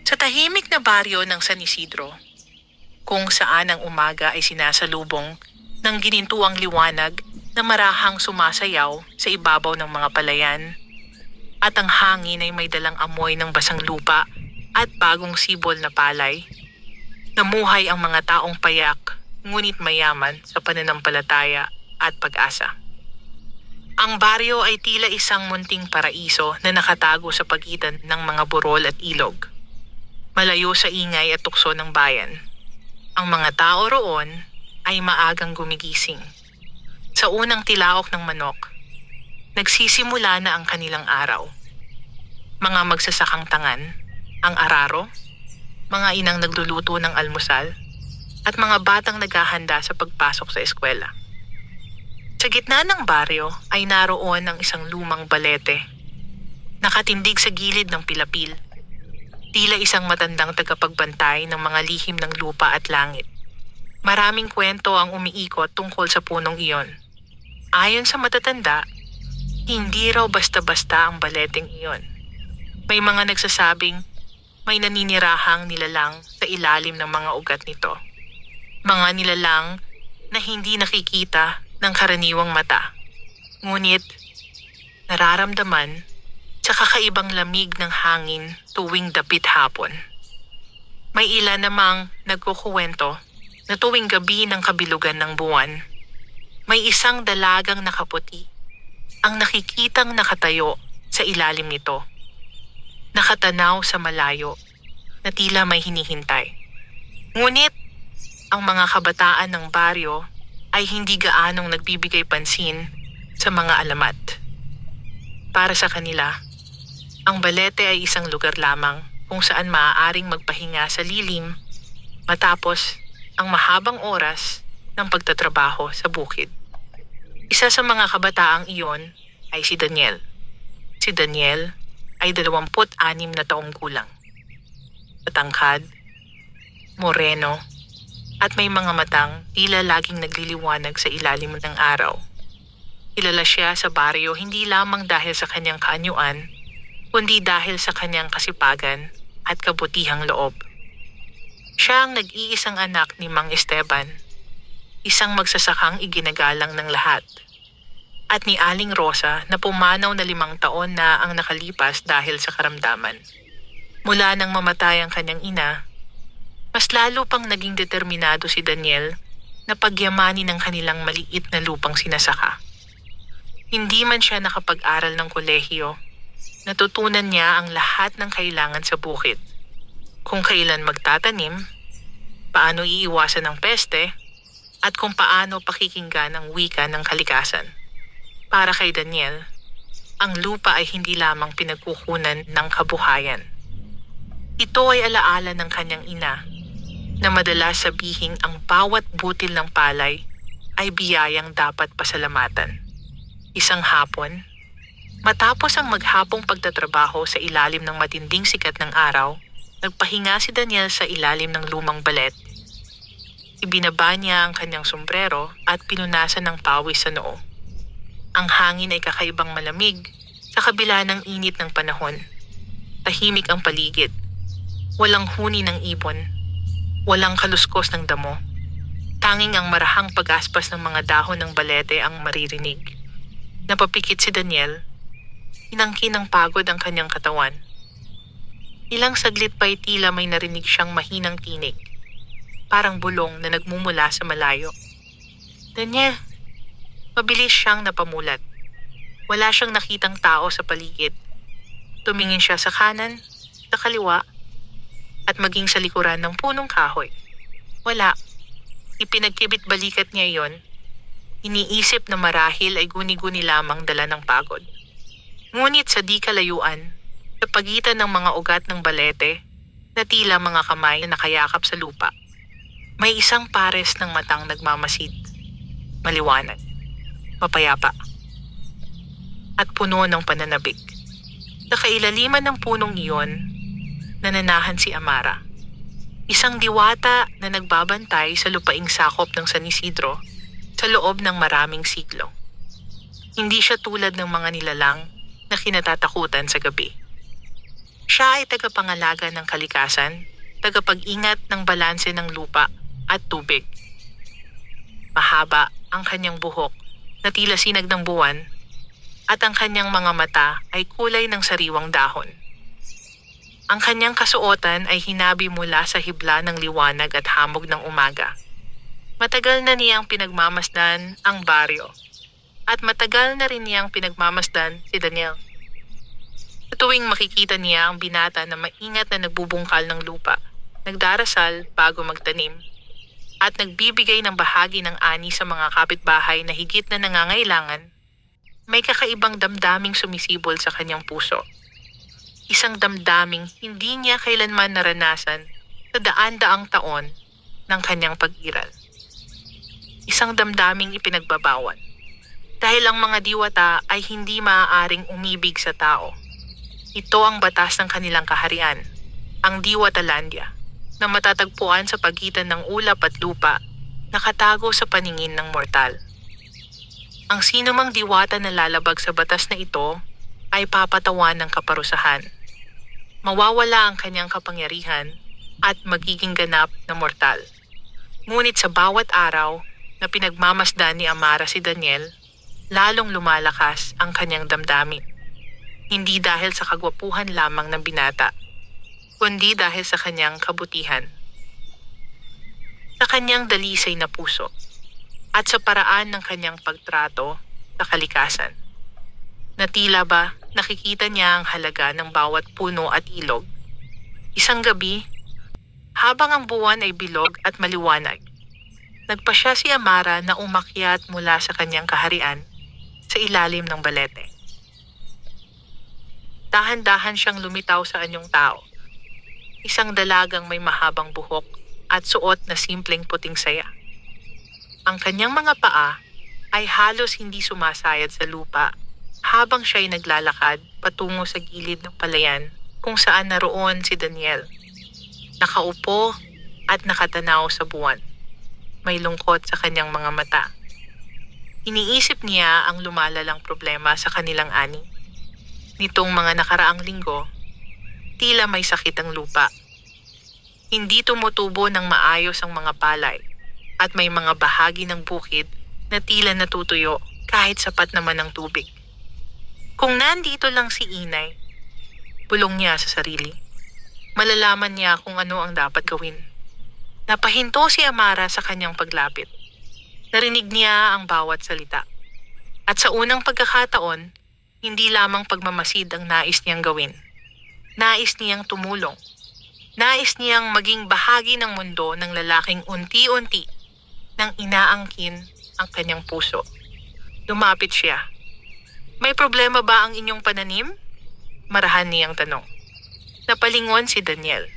Sa tahimik na baryo ng San Isidro, kung saan ang umaga ay sinasalubong ng ginintuang liwanag na marahang sumasayaw sa ibabaw ng mga palayan, at ang hangin ay may dalang amoy ng basang lupa at bagong sibol na palay, namuhay ang mga taong payak ngunit mayaman sa pananampalataya at pag-asa. Ang baryo ay tila isang munting paraiso na nakatago sa pagitan ng mga burol at ilog, malayo sa ingay at tukso ng bayan. Ang mga tao roon ay maagang gumigising. Sa unang tilaok ng manok, nagsisimula na ang kanilang araw. Mga magsasakang tangan, ang araro, mga inang nagluluto ng almusal, at mga batang naghahanda sa pagpasok sa eskwela. Sa gitna ng baryo ay naroon ang isang lumang balete, nakatindig sa gilid ng pilapil, tila isang matandang tagapagbantay ng mga lihim ng lupa at langit. Maraming kwento ang umiikot tungkol sa punong iyon. Ayon sa matatanda, hindi raw basta-basta ang baleteng iyon. May mga nagsasabing may naninirahang nilalang sa ilalim ng mga ugat nito. Mga nilalang na hindi nakikita ng karaniwang mata, ngunit nararamdaman sa kakaibang lamig ng hangin tuwing dapit hapon. May ilan namang nagkukuwento na tuwing gabi ng kabilugan ng buwan, may isang dalagang nakaputi ang nakikitang nakatayo sa ilalim nito, nakatanaw sa malayo na tila may hinihintay. Ngunit ang mga kabataan ng baryo ay hindi gaanong nagbibigay pansin sa mga alamat. Para sa kanila, ang balete ay isang lugar lamang kung saan maaaring magpahinga sa lilim matapos ang mahabang oras ng pagtatrabaho sa bukid. Isa sa mga kabataang iyon ay si Daniel. Si Daniel ay 26 na taong gulang. Matangkad, moreno, at may mga matang tila laging nagliliwanag sa ilalim ng araw. Kilala siya sa baryo hindi lamang dahil sa kanyang kaanyuan, kundi dahil sa kanyang kasipagan at kabutihang loob. Siya ang nag-iisang anak ni Mang Esteban, isang magsasakang iginagalang ng lahat, at ni Aling Rosa na pumanaw na 5 taon na ang nakalipas dahil sa karamdaman. Mula nang mamatay ang kanyang ina, mas lalo pang naging determinado si Daniel na pagyamanin ng kanilang maliit na lupang sinasaka. Hindi man siya nakapag-aral ng kolehiyo, natutunan niya ang lahat ng kailangan sa bukid. Kung kailan magtatanim, paano iiwasan ng peste, at kung paano pakikinggan ang wika ng kalikasan. Para kay Daniel, ang lupa ay hindi lamang pinagkukunan ng kabuhayan. Ito ay alaala ng kanyang ina na madalas sabihing ang bawat butil ng palay ay biyayang dapat pasalamatan. Isang hapon, matapos ang maghapong pagtatrabaho sa ilalim ng matinding sikat ng araw, nagpahinga si Daniel sa ilalim ng lumang balet. Ibinaba niya ang kanyang sombrero at pinunasan ng pawis sa noo. Ang hangin ay kakaibang malamig sa kabila ng init ng panahon. Tahimik ang paligid. Walang huni ng ibon. Walang kaluskos ng damo. Tanging ang marahang pag-aspas ng mga dahon ng balete ang maririnig. Napapikit si Daniel. Inangkin ng pagod ang kanyang katawan. Ilang saglit pa'y tila may narinig siyang mahinang tinig. Parang bulong na nagmumula sa malayo. Daniel! Mabilis siyang napamulat. Wala siyang nakitang tao sa paligid. Tumingin siya sa kanan, sa kaliwa, at maging sa likuran ng punong kahoy. Wala. Ipinagkibit balikat niya yon. Iniisip na marahil ay guni-guni lamang dala ng pagod. Ngunit sa di kalayuan, sa pagitan ng mga ugat ng balete, na tila mga kamay na nakayakap sa lupa, may isang pares ng matang nagmamasid. Maliwanag, mapayapa, at puno ng pananabik. Sa kailaliman ng punong iyon, nananahan si Amara, isang diwata na nagbabantay sa lupaing sakop ng San Isidro sa loob ng maraming siglo. Hindi siya tulad ng mga nilalang na kinatatakutan sa gabi. Siya ay tagapangalaga ng kalikasan, tagapag-ingat ng balanse ng lupa at tubig. Mahaba ang kanyang buhok na tila sinag ng buwan at ang kanyang mga mata ay kulay ng sariwang dahon. Ang kanyang kasuotan ay hinabi mula sa hibla ng liwanag at hamog ng umaga. Matagal na niyang pinagmamasdan ang baryo at matagal na rin niyang pinagmamasdan si Daniel. Sa tuwing makikita niya ang binata na maingat na nagbubungkal ng lupa, nagdarasal bago magtanim, at nagbibigay ng bahagi ng ani sa mga kapitbahay na higit na nangangailangan, may kakaibang damdaming sumisibol sa kanyang puso. Isang damdaming hindi niya kailanman naranasan sa daan-daang taon ng kanyang pag-iral. Isang damdaming ipinagbabawal. Dahil ang mga diwata ay hindi maaaring umibig sa tao. Ito ang batas ng kanilang kaharian, ang Diwatalandia, na matatagpuan sa pagitan ng ulap at lupa, nakatago sa paningin ng mortal. Ang sinumang diwata na lalabag sa batas na ito ay papatawan ng kaparusahan. Mawawala ang kanyang kapangyarihan at magiging ganap na mortal. Ngunit sa bawat araw na pinagmamasdan ni Amara si Daniel, lalong lumalakas ang kanyang damdamin. Hindi dahil sa kagwapuhan lamang ng binata, kundi dahil sa kanyang kabutihan. Sa kanyang dalisay na puso at sa paraan ng kanyang pagtrato sa kalikasan. Na tila ba nakikita niya ang halaga ng bawat puno at ilog. Isang gabi, habang ang buwan ay bilog at maliwanag, nagpasya si Amara na umakyat mula sa kanyang kaharian sa ilalim ng balete. Dahan-dahan siyang lumitaw sa anyong tao. Isang dalagang may mahabang buhok at suot na simpleng puting saya. Ang kanyang mga paa ay halos hindi sumasayad sa lupa habang siya'y naglalakad patungo sa gilid ng palayan kung saan naroon si Daniel. Nakaupo at nakatanaw sa buwan. May lungkot sa kanyang mga mata. Iniisip niya ang lumalalang problema sa kanilang ani. Nitong mga nakaraang linggo, tila may sakit ang lupa. Hindi tumutubo ng maayos ang mga palay at may mga bahagi ng bukid na tila natutuyo kahit sapat naman ang tubig. Kung nandito lang si Inay, bulong niya sa sarili. Malalaman niya kung ano ang dapat gawin. Napahinto si Amara sa kanyang paglapit. Narinig niya ang bawat salita. At sa unang pagkakataon, hindi lamang pagmamasid ang nais niyang gawin. Nais niyang tumulong. Nais niyang maging bahagi ng mundo ng lalaking unti-unti nang inaangkin ang kanyang puso. Lumapit siya. May problema ba ang inyong pananim? Marahan niyang tanong. Napalingon si Daniel.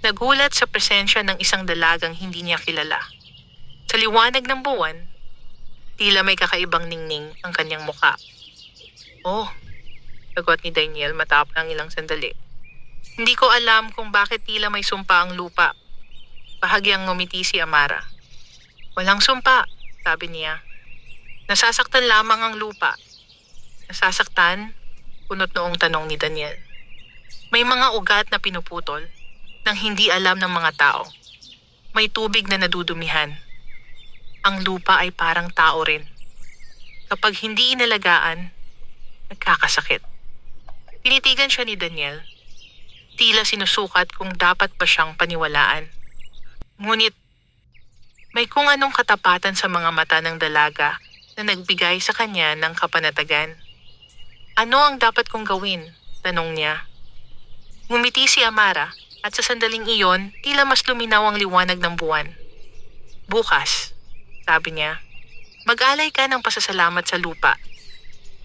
Nagulat sa presensya ng isang dalagang hindi niya kilala. Sa liwanag ng buwan, tila may kakaibang ningning ang kanyang muka. Oh, sagot ni Daniel matapos ng ilang sandali. Hindi ko alam kung bakit tila may sumpa ang lupa. Bahagyang ngumiti si Amara. Walang sumpa, sabi niya. Nasasaktan lamang ang lupa. Nasasaktan? Kunot noong tanong ni Daniel. May mga ugat na pinuputol nang hindi alam ng mga tao. May tubig na nadudumihan. Ang lupa ay parang tao rin. Kapag hindi inalagaan, nagkakasakit. Tinitigan siya ni Daniel. Tila sinusukat kung dapat pa siyang paniwalaan. Ngunit, may kung anong katapatan sa mga mata ng dalaga na nagbigay sa kanya ng kapanatagan. Ano ang dapat kong gawin? Tanong niya. Ngumiti si Amara at sa sandaling iyon, tila mas luminaw ang liwanag ng buwan. Bukas, sabi niya, mag-alay ka ng pasasalamat sa lupa.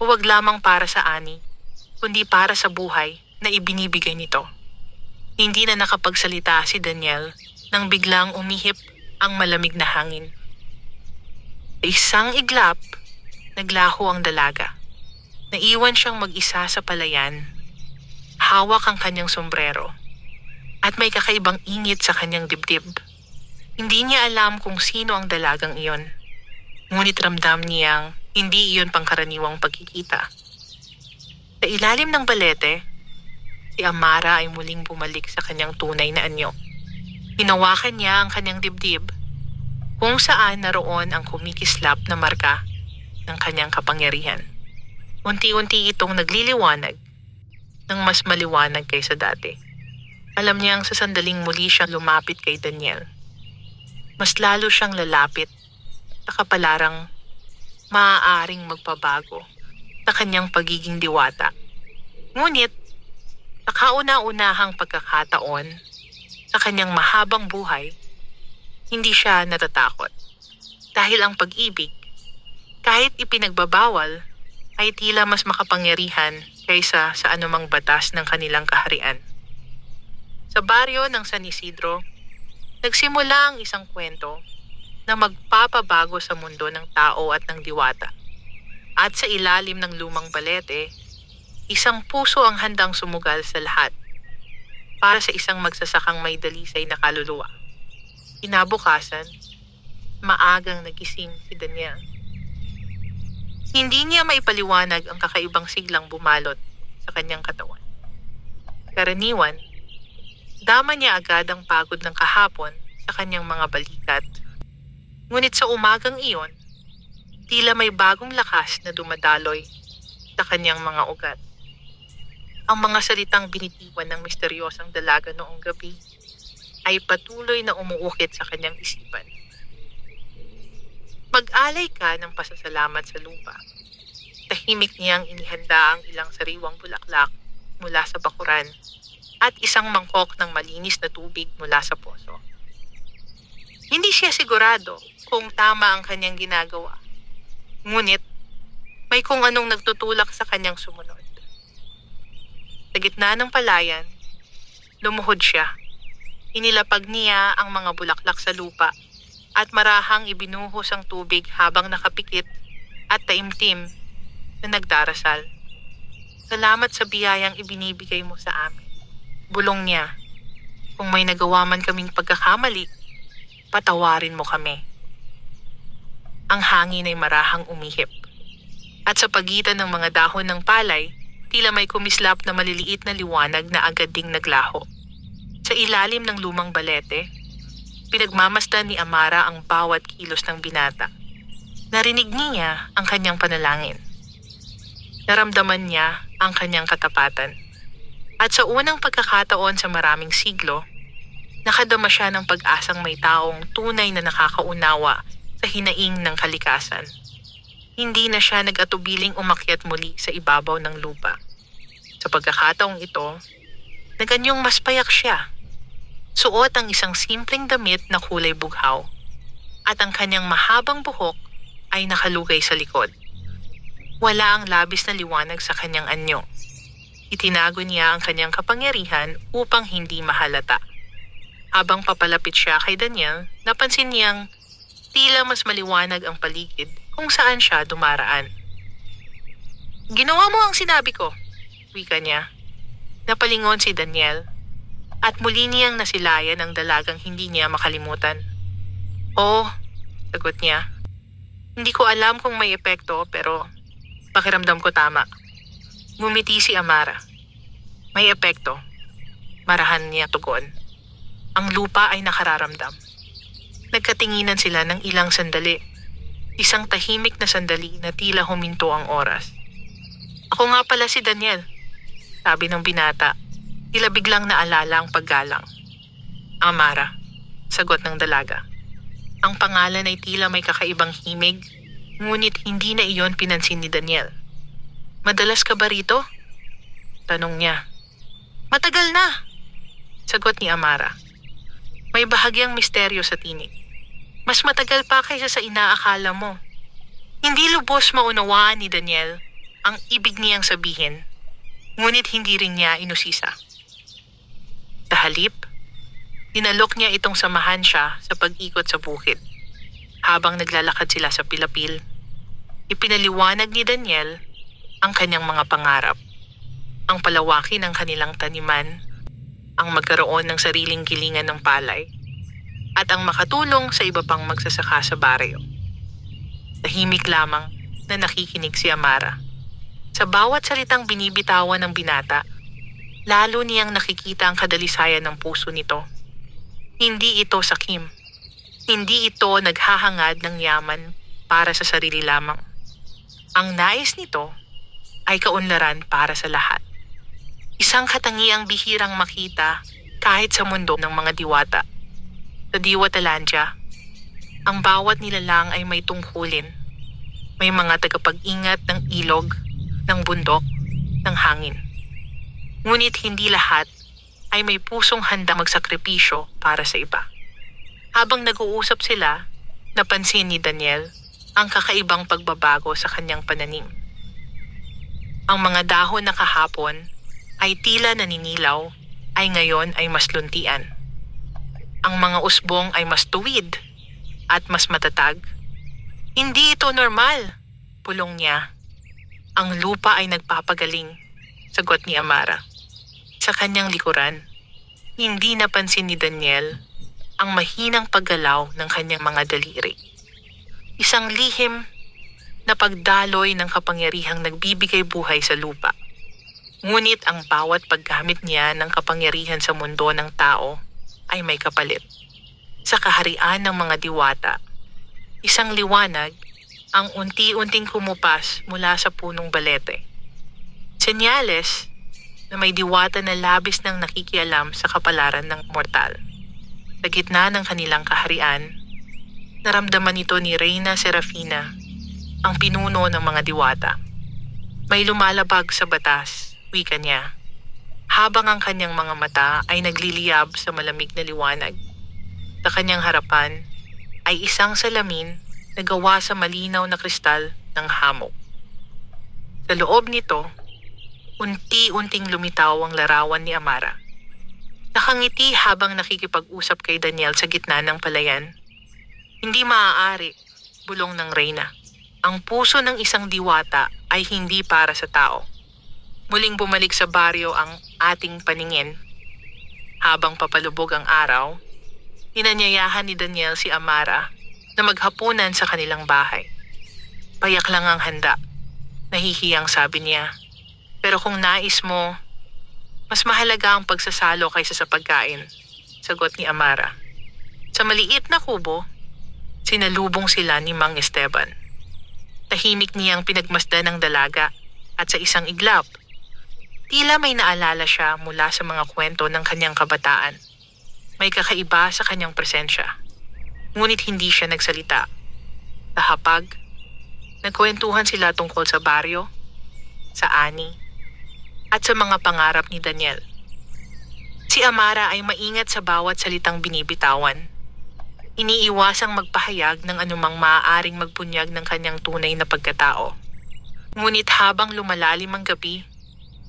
Huwag lamang para sa ani, kundi para sa buhay na ibinibigay nito. Hindi na nakapagsalita si Daniel nang biglang umihip ang malamig na hangin. Sa isang iglap, naglaho ang dalaga. Naiwan siyang mag-isa sa palayan. Hawak ang kanyang sombrero. At may kakaibang ingit sa kanyang dibdib. Hindi niya alam kung sino ang dalagang iyon. Ngunit ramdam niyang hindi iyon pangkaraniwang pagkikita. Sa ilalim ng balete, Si Amara ay muling bumalik sa kanyang tunay na anyo. Hinawakan niya ang kanyang dibdib, kung saan naroon ang kumikislap na marka ng kanyang kapangyarihan. Unti-unti itong nagliliwanag ng mas maliwanag kaysa dati. Alam niyang sa sandaling muli siyang lumapit kay Daniel, mas lalo siyang lalapit sa kapalarang maaaring magpabago sa kanyang pagiging diwata. Ngunit, sa kauna-unahang pagkakataon sa kanyang mahabang buhay, hindi siya natatakot. Dahil ang pag-ibig, kahit ipinagbabawal, ay tila mas makapangyarihan kaysa sa anumang batas ng kanilang kaharian. Sa baryo ng San Isidro, nagsimula ang isang kwento na magpapabago sa mundo ng tao at ng diwata. At sa ilalim ng lumang balete, isang puso ang handang sumugal sa lahat para sa isang magsasakang may dalisay na kaluluwa. Kinabukasan, maagang nagising si Daniel. Hindi niya maipaliwanag ang kakaibang siglang bumalot sa kanyang katawan. Karaniwan, dama niya agad ang pagod ng kahapon sa kanyang mga balikat. Ngunit sa umagang iyon, tila may bagong lakas na dumadaloy sa kanyang mga ugat. Ang mga salitang binitiwan ng misteryosang dalaga noong gabi ay patuloy na umuukit sa kanyang isipan. Mag-alay ka ng pasasalamat sa lupa. Tahimik niyang inihanda ang ilang sariwang bulaklak mula sa bakuran at isang mangkok ng malinis na tubig mula sa poso. Hindi siya sigurado kung tama ang kanyang ginagawa. Ngunit, may kung anong nagtutulak sa kanyang sumunod. Sa gitna ng palayan, lumuhod siya. Inilapag niya ang mga bulaklak sa lupa at marahang ibinuhos ang tubig habang nakapikit at taimtim na nagdarasal. Salamat sa biyayang ibinibigay mo sa amin. Bulong niya, kung may nagawa man kaming pagkakamali, patawarin mo kami. Ang hangin ay marahang umihip. At sa pagitan ng mga dahon ng palay, tila may kumislap na maliliit na liwanag na agad ding naglaho. Sa ilalim ng lumang balete, pinagmamasdan ni Amara ang bawat kilos ng binata. Narinig niya ang kanyang panalangin. Naramdaman niya ang kanyang katapatan. At sa unang pagkakataon sa maraming siglo, nakadama siya ng pag-asang may taong tunay na nakakaunawa sa hinaing ng kalikasan. Hindi na siya nag-atubiling umakyat muli sa ibabaw ng lupa. Sa pagkakataong ito, naganyong mas payak siya. Suot ang isang simpleng damit na kulay bughaw at ang kanyang mahabang buhok ay nakalugay sa likod. Wala ang labis na liwanag sa kanyang anyo. Itinago niya ang kanyang kapangyarihan upang hindi mahalata. Habang papalapit siya kay Daniel, napansin niyang tila mas maliwanag ang paligid kung saan siya dumaraan. Ginawa mo ang sinabi ko, wika niya. Napalingon si Daniel at muli niyang nasilayan ang dalagang hindi niya makalimutan. Oo, sagot niya. Hindi ko alam kung may epekto pero pakiramdam ko tama. Ngumiti si Amara. May epekto. Marahan niya tugon. Ang lupa ay nakararamdam. Nagkatinginan sila ng ilang sandali. Isang tahimik na sandali na tila huminto ang oras. Ako nga pala si Daniel, sabi ng binata. Tila biglang naalala ang paggalang. Amara, sagot ng dalaga. Ang pangalan ay tila may kakaibang himig, ngunit hindi na iyon pinansin ni Daniel. Madalas ka ba rito? Tanong niya. Matagal na, sagot ni Amara. May bahagyang misteryo sa tinig. Mas matagal pa kaysa sa inaakala mo. Hindi lubos maunawaan ni Daniel ang ibig niyang sabihin, ngunit hindi rin niya inusisa. Sa halip, dinalok niya itong samahan siya sa pag-ikot sa bukid. Habang naglalakad sila sa pilapil, ipinaliwanag ni Daniel ang kanyang mga pangarap. Ang palawakin ng kanilang taniman, ang magkaroon ng sariling gilingan ng palay, at ang makatulong sa iba pang magsasaka sa baryo. Tahimik lamang na nakikinig si Amara. Sa bawat salitang binibitawan ng binata, Lalo niyang nakikita ang kadalisayan ng puso nito. Hindi ito sakim. Hindi ito naghahangad ng yaman para sa sarili lamang. Ang nais nito ay kaunlaran para sa lahat. Isang katangiang bihirang makita kahit sa mundo ng mga diwata. Sa Diwatalandia, ang bawat nilalang ay may tungkulin. May mga tagapag-ingat ng ilog, ng bundok, ng hangin. Ngunit hindi lahat ay may pusong handa magsakripisyo para sa iba. Habang nag-uusap sila, napansin ni Daniel ang kakaibang pagbabago sa kanyang pananim. Ang mga dahon na kahapon ay tila naninilaw ay ngayon ay mas luntian. Ang mga usbong ay mas tuwid at mas matatag. Hindi ito normal, pulong niya. Ang lupa ay nagpapagaling, sagot ni Amara. Sa kanyang likuran, hindi napansin ni Daniel ang mahinang paggalaw ng kanyang mga daliri. Isang lihim na pagdaloy ng kapangyarihang nagbibigay buhay sa lupa. Ngunit ang bawat paggamit niya ng kapangyarihan sa mundo ng tao ay may kapalit. Sa kaharian ng mga diwata, isang liwanag ang unti-unting kumupas mula sa punong balete. Senyales na may diwata na labis nang nakikialam sa kapalaran ng mortal. Sa gitna ng kanilang kaharian, naramdaman ito ni Reyna Serafina, ang pinuno ng mga diwata. May lumalabag sa batas, wika niya, habang ang kanyang mga mata ay nagliliyab sa malamig na liwanag. Sa kanyang harapan ay isang salamin na gawa sa malinaw na kristal ng hamog. Sa loob nito, unti-unting lumitaw ang larawan ni Amara. Nakangiti habang nakikipag-usap kay Daniel sa gitna ng palayan. Hindi maaari, bulong ng Reyna. Ang puso ng isang diwata ay hindi para sa tao. Muling bumalik sa baryo ang ating paningin. Habang papalubog ang araw, inanyayahan ni Daniel si Amara na maghapunan sa kanilang bahay. Payak lang ang handa, nahihiyang sabi niya. Pero kung nais mo, mas mahalaga ang pagsasalo kaysa sa pagkain, sagot ni Amara. Sa maliit na kubo, sinalubong sila ni Mang Esteban. Tahimik niyang pinagmasdan ng dalaga at sa isang iglap, tila may naalala siya mula sa mga kwento ng kanyang kabataan. May kakaiba sa kanyang presensya. Ngunit hindi siya nagsalita. Sa hapag, nagkwentuhan sila tungkol sa baryo, sa ani, at sa mga pangarap ni Daniel. Si Amara ay maingat sa bawat salitang binibitawan. Iniiwasang magpahayag ng anumang maaaring magbunyag ng kanyang tunay na pagkatao. Ngunit habang lumalalim ang gabi,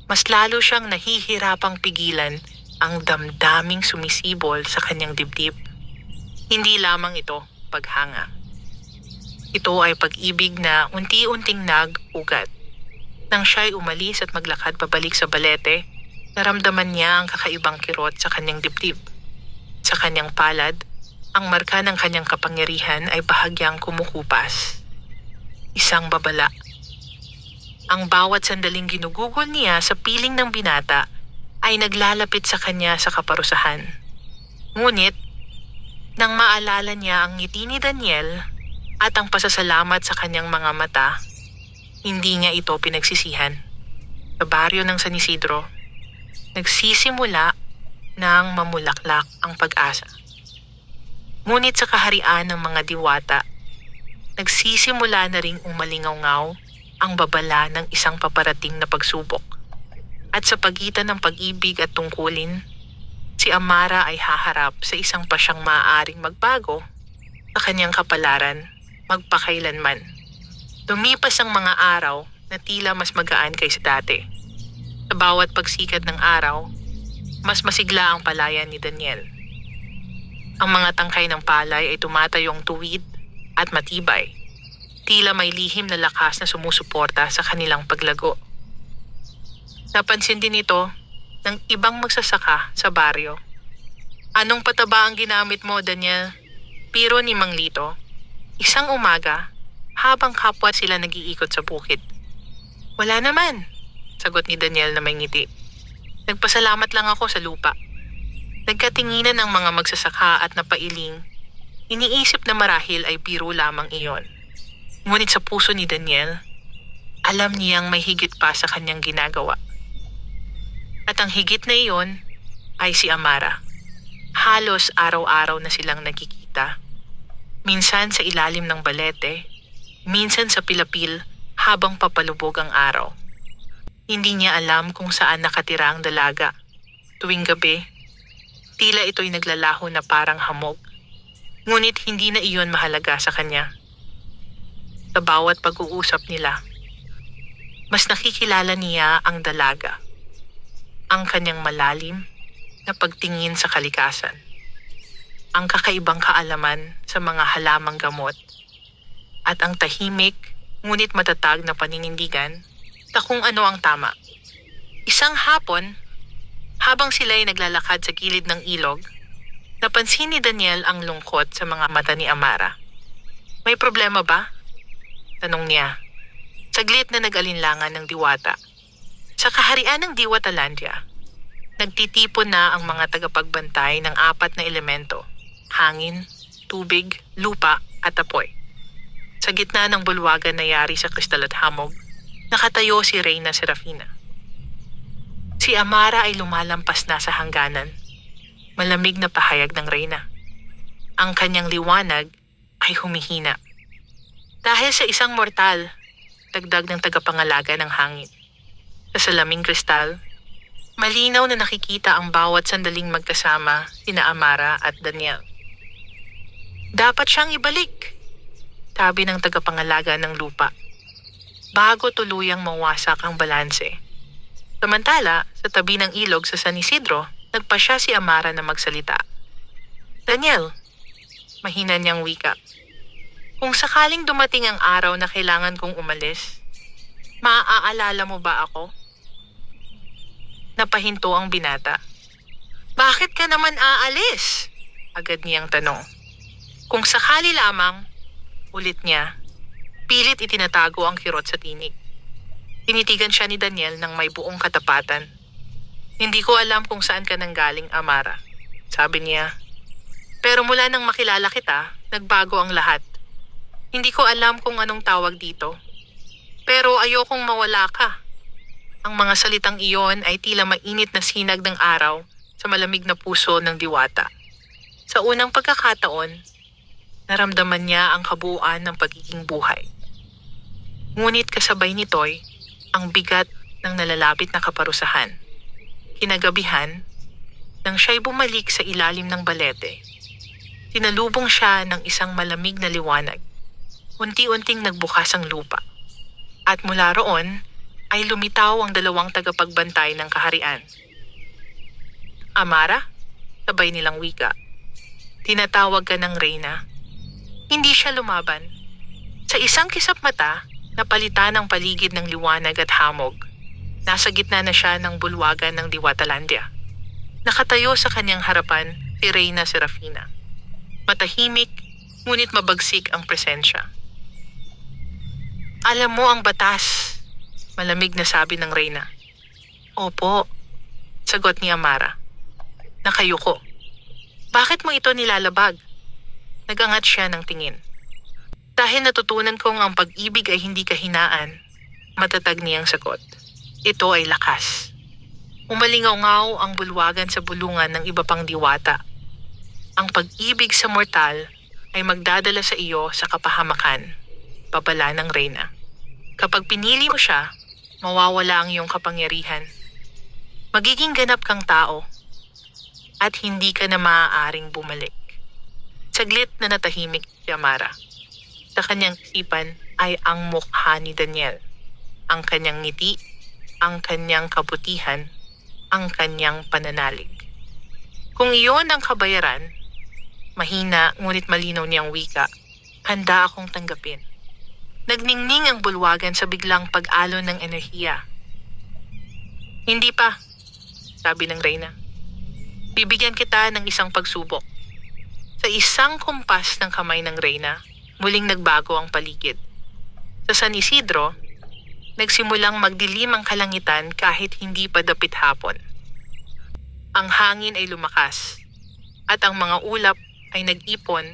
mas lalo siyang nahihirapang pigilan ang damdaming sumisibol sa kanyang dibdib. Hindi lamang ito paghanga. Ito ay pag-ibig na unti-unting nag-ugat. Nang siya'y umalis at maglakad pabalik sa balete, naramdaman niya ang kakaibang kirot sa kanyang dibdib. Sa kanyang palad, ang marka ng kanyang kapangyarihan ay bahagyang kumukupas. Isang babala. Ang bawat sandaling ginugugol niya sa piling ng binata ay naglalapit sa kanya sa kaparusahan. Ngunit, nang maalala niya ang ngiti ni Daniel at ang pasasalamat sa kanyang mga mata, hindi niya ito pinagsisihan. Sa baryo ng San Isidro, nagsisimula ng mamulaklak ang pag-asa. Ngunit sa kaharian ng mga diwata, nagsisimula na ring umalingaw-ngaw ang babala ng isang paparating na pagsubok. At sa pagitan ng pag-ibig at tungkulin, si Amara ay haharap sa isang pasyang maaaring magbago sa kanyang kapalaran magpakailanman. Lumipas ang mga araw na tila mas magaan kaysa dati. Sa bawat pagsikat ng araw, mas masigla ang palayan ni Daniel. Ang mga tangkay ng palay ay tumatayong tuwid at matibay. Tila may lihim na lakas na sumusuporta sa kanilang paglago. Napansin din ito ng ibang magsasaka sa baryo. Anong pataba ang ginamit mo, Daniel? Piro ni Mang Lito. Isang umaga, habang kapwa sila nag-iikot sa bukid. Wala naman, sagot ni Daniel na may ngiti. Nagpasalamat lang ako sa lupa. Nagkatinginan ang mga magsasaka at napailing. Iniisip na marahil ay biro lamang iyon. Ngunit sa puso ni Daniel, alam niyang may higit pa sa kanyang ginagawa. At ang higit na iyon ay si Amara. Halos araw-araw na silang nagkikita. Minsan sa ilalim ng balete, minsan sa pilapil habang papalubog ang araw. Hindi niya alam kung saan nakatira ang dalaga. Tuwing gabi, tila ito'y naglalaho na parang hamog. Ngunit hindi na iyon mahalaga sa kanya. Sa bawat pag-uusap nila, mas nakikilala niya ang dalaga. Ang kanyang malalim na pagtingin sa kalikasan. Ang kakaibang kaalaman sa mga halamang gamot. At ang tahimik ngunit matatag na paninindigan sa kung ano ang tama. Isang hapon, habang sila'y naglalakad sa gilid ng ilog, napansin ni Daniel ang lungkot sa mga mata ni Amara. May problema ba? Tanong niya. Saglit na nag-alinlangan ng diwata. Sa kaharian ng Diwatalandia, nagtitipon na ang mga tagapagbantay ng 4 na elemento: hangin, tubig, lupa at apoy. Sa gitna ng bulwagan na yari sa kristal at hamog, nakatayo si Reyna Serafina. Si Amara ay lumalampas na sa hangganan. Malamig na pahayag ng Reyna. Ang kanyang liwanag ay humihina. Dahil sa isang mortal, dagdag ng tagapangalaga ng hangin. Sa salaming kristal, malinaw na nakikita ang bawat sandaling magkasama sina Amara at Daniel. Dapat siyang ibalik, sabi ng tagapangalaga ng lupa, bago tuluyang mawasak ang balanse. Samantala, sa tabi ng ilog sa San Isidro, nagpasya si Amara na magsalita. Daniel, mahina niyang wika. Kung sakaling dumating ang araw na kailangan kong umalis, maaalala mo ba ako? Napahinto ang binata. Bakit ka naman aalis? Agad niyang tanong. Kung sakali lamang, ulit niya, pilit itinatago ang kirot sa tinig. Tinitigan siya ni Daniel ng may buong katapatan. Hindi ko alam kung saan ka nanggaling, Amara, sabi niya. Pero mula nang makilala kita, nagbago ang lahat. Hindi ko alam kung anong tawag dito. Pero ayokong mawala ka. Ang mga salitang iyon ay tila mainit na sinag ng araw sa malamig na puso ng diwata. Sa unang pagkakataon, naramdaman niya ang kabuuan ng pagiging buhay. Ngunit kasabay nito'y ang bigat ng nalalapit na kaparusahan. Kinagabihan, nang siya'y bumalik sa ilalim ng balete, tinalubong siya ng isang malamig na liwanag. Unti-unting nagbukas ang lupa. At mula roon ay lumitaw ang 2 tagapagbantay ng kaharian. Amara, sabay nilang wika. Tinatawag ka ng Reyna. Hindi siya lumaban. Sa isang kisap mata, napalitan ang paligid ng liwanag at hamog. Nasa gitna na siya ng bulwagan ng Diwatalandia. Nakatayo sa kanyang harapan si Reyna Serafina. Matahimik, ngunit mabagsik ang presensya. Alam mo ang batas, malamig na sabi ng Reyna. Opo, sagot ni Amara. Nakayuko. Bakit mo ito nilalabag? Nagangat siya ng tingin. Dahil natutunan kong ang pag-ibig ay hindi kahinaan, matatag niyang sagot. Ito ay lakas. Umalingaw-ngaw ang bulwagan sa bulungan ng iba pang diwata. Ang pag-ibig sa mortal ay magdadala sa iyo sa kapahamakan, babala ng Reyna. Kapag pinili mo siya, mawawala ang iyong kapangyarihan. Magiging ganap kang tao at hindi ka na maaaring bumalik. Saglit na natahimik si Amara. Sa kanyang isipan ay ang mukha ni Daniel, ang kanyang ngiti, ang kanyang kabutihan, ang kanyang pananalig. Kung iyon ang kabayaran, mahina ngunit malinaw niyang wika, handa akong tanggapin. Nagningning ang bulwagan sa biglang pag-alon ng enerhiya. Hindi pa, sabi ng Reyna. Bibigyan kita ng isang pagsubok. Sa isang kumpas ng kamay ng Reyna, muling nagbago ang paligid. Sa San Isidro, nagsimulang magdilim ang kalangitan kahit hindi pa dapit hapon. Ang hangin ay lumakas at ang mga ulap ay nag-ipon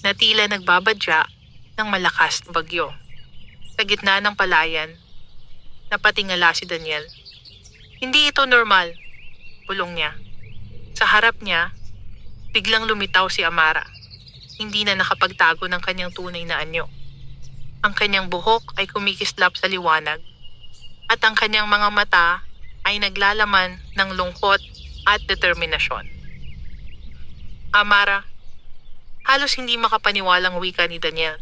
na tila nagbabadya ng malakas na bagyo. Sa gitna ng palayan, napatingala si Daniel. Hindi ito normal, bulong niya. Sa harap niya, biglang lumitaw si Amara. Hindi na nakapagtago ng kanyang tunay na anyo. Ang kanyang buhok ay kumikislap sa liwanag at ang kanyang mga mata ay naglalaman ng lungkot at determinasyon. Amara, halos hindi makapaniwalang wika ni Daniel.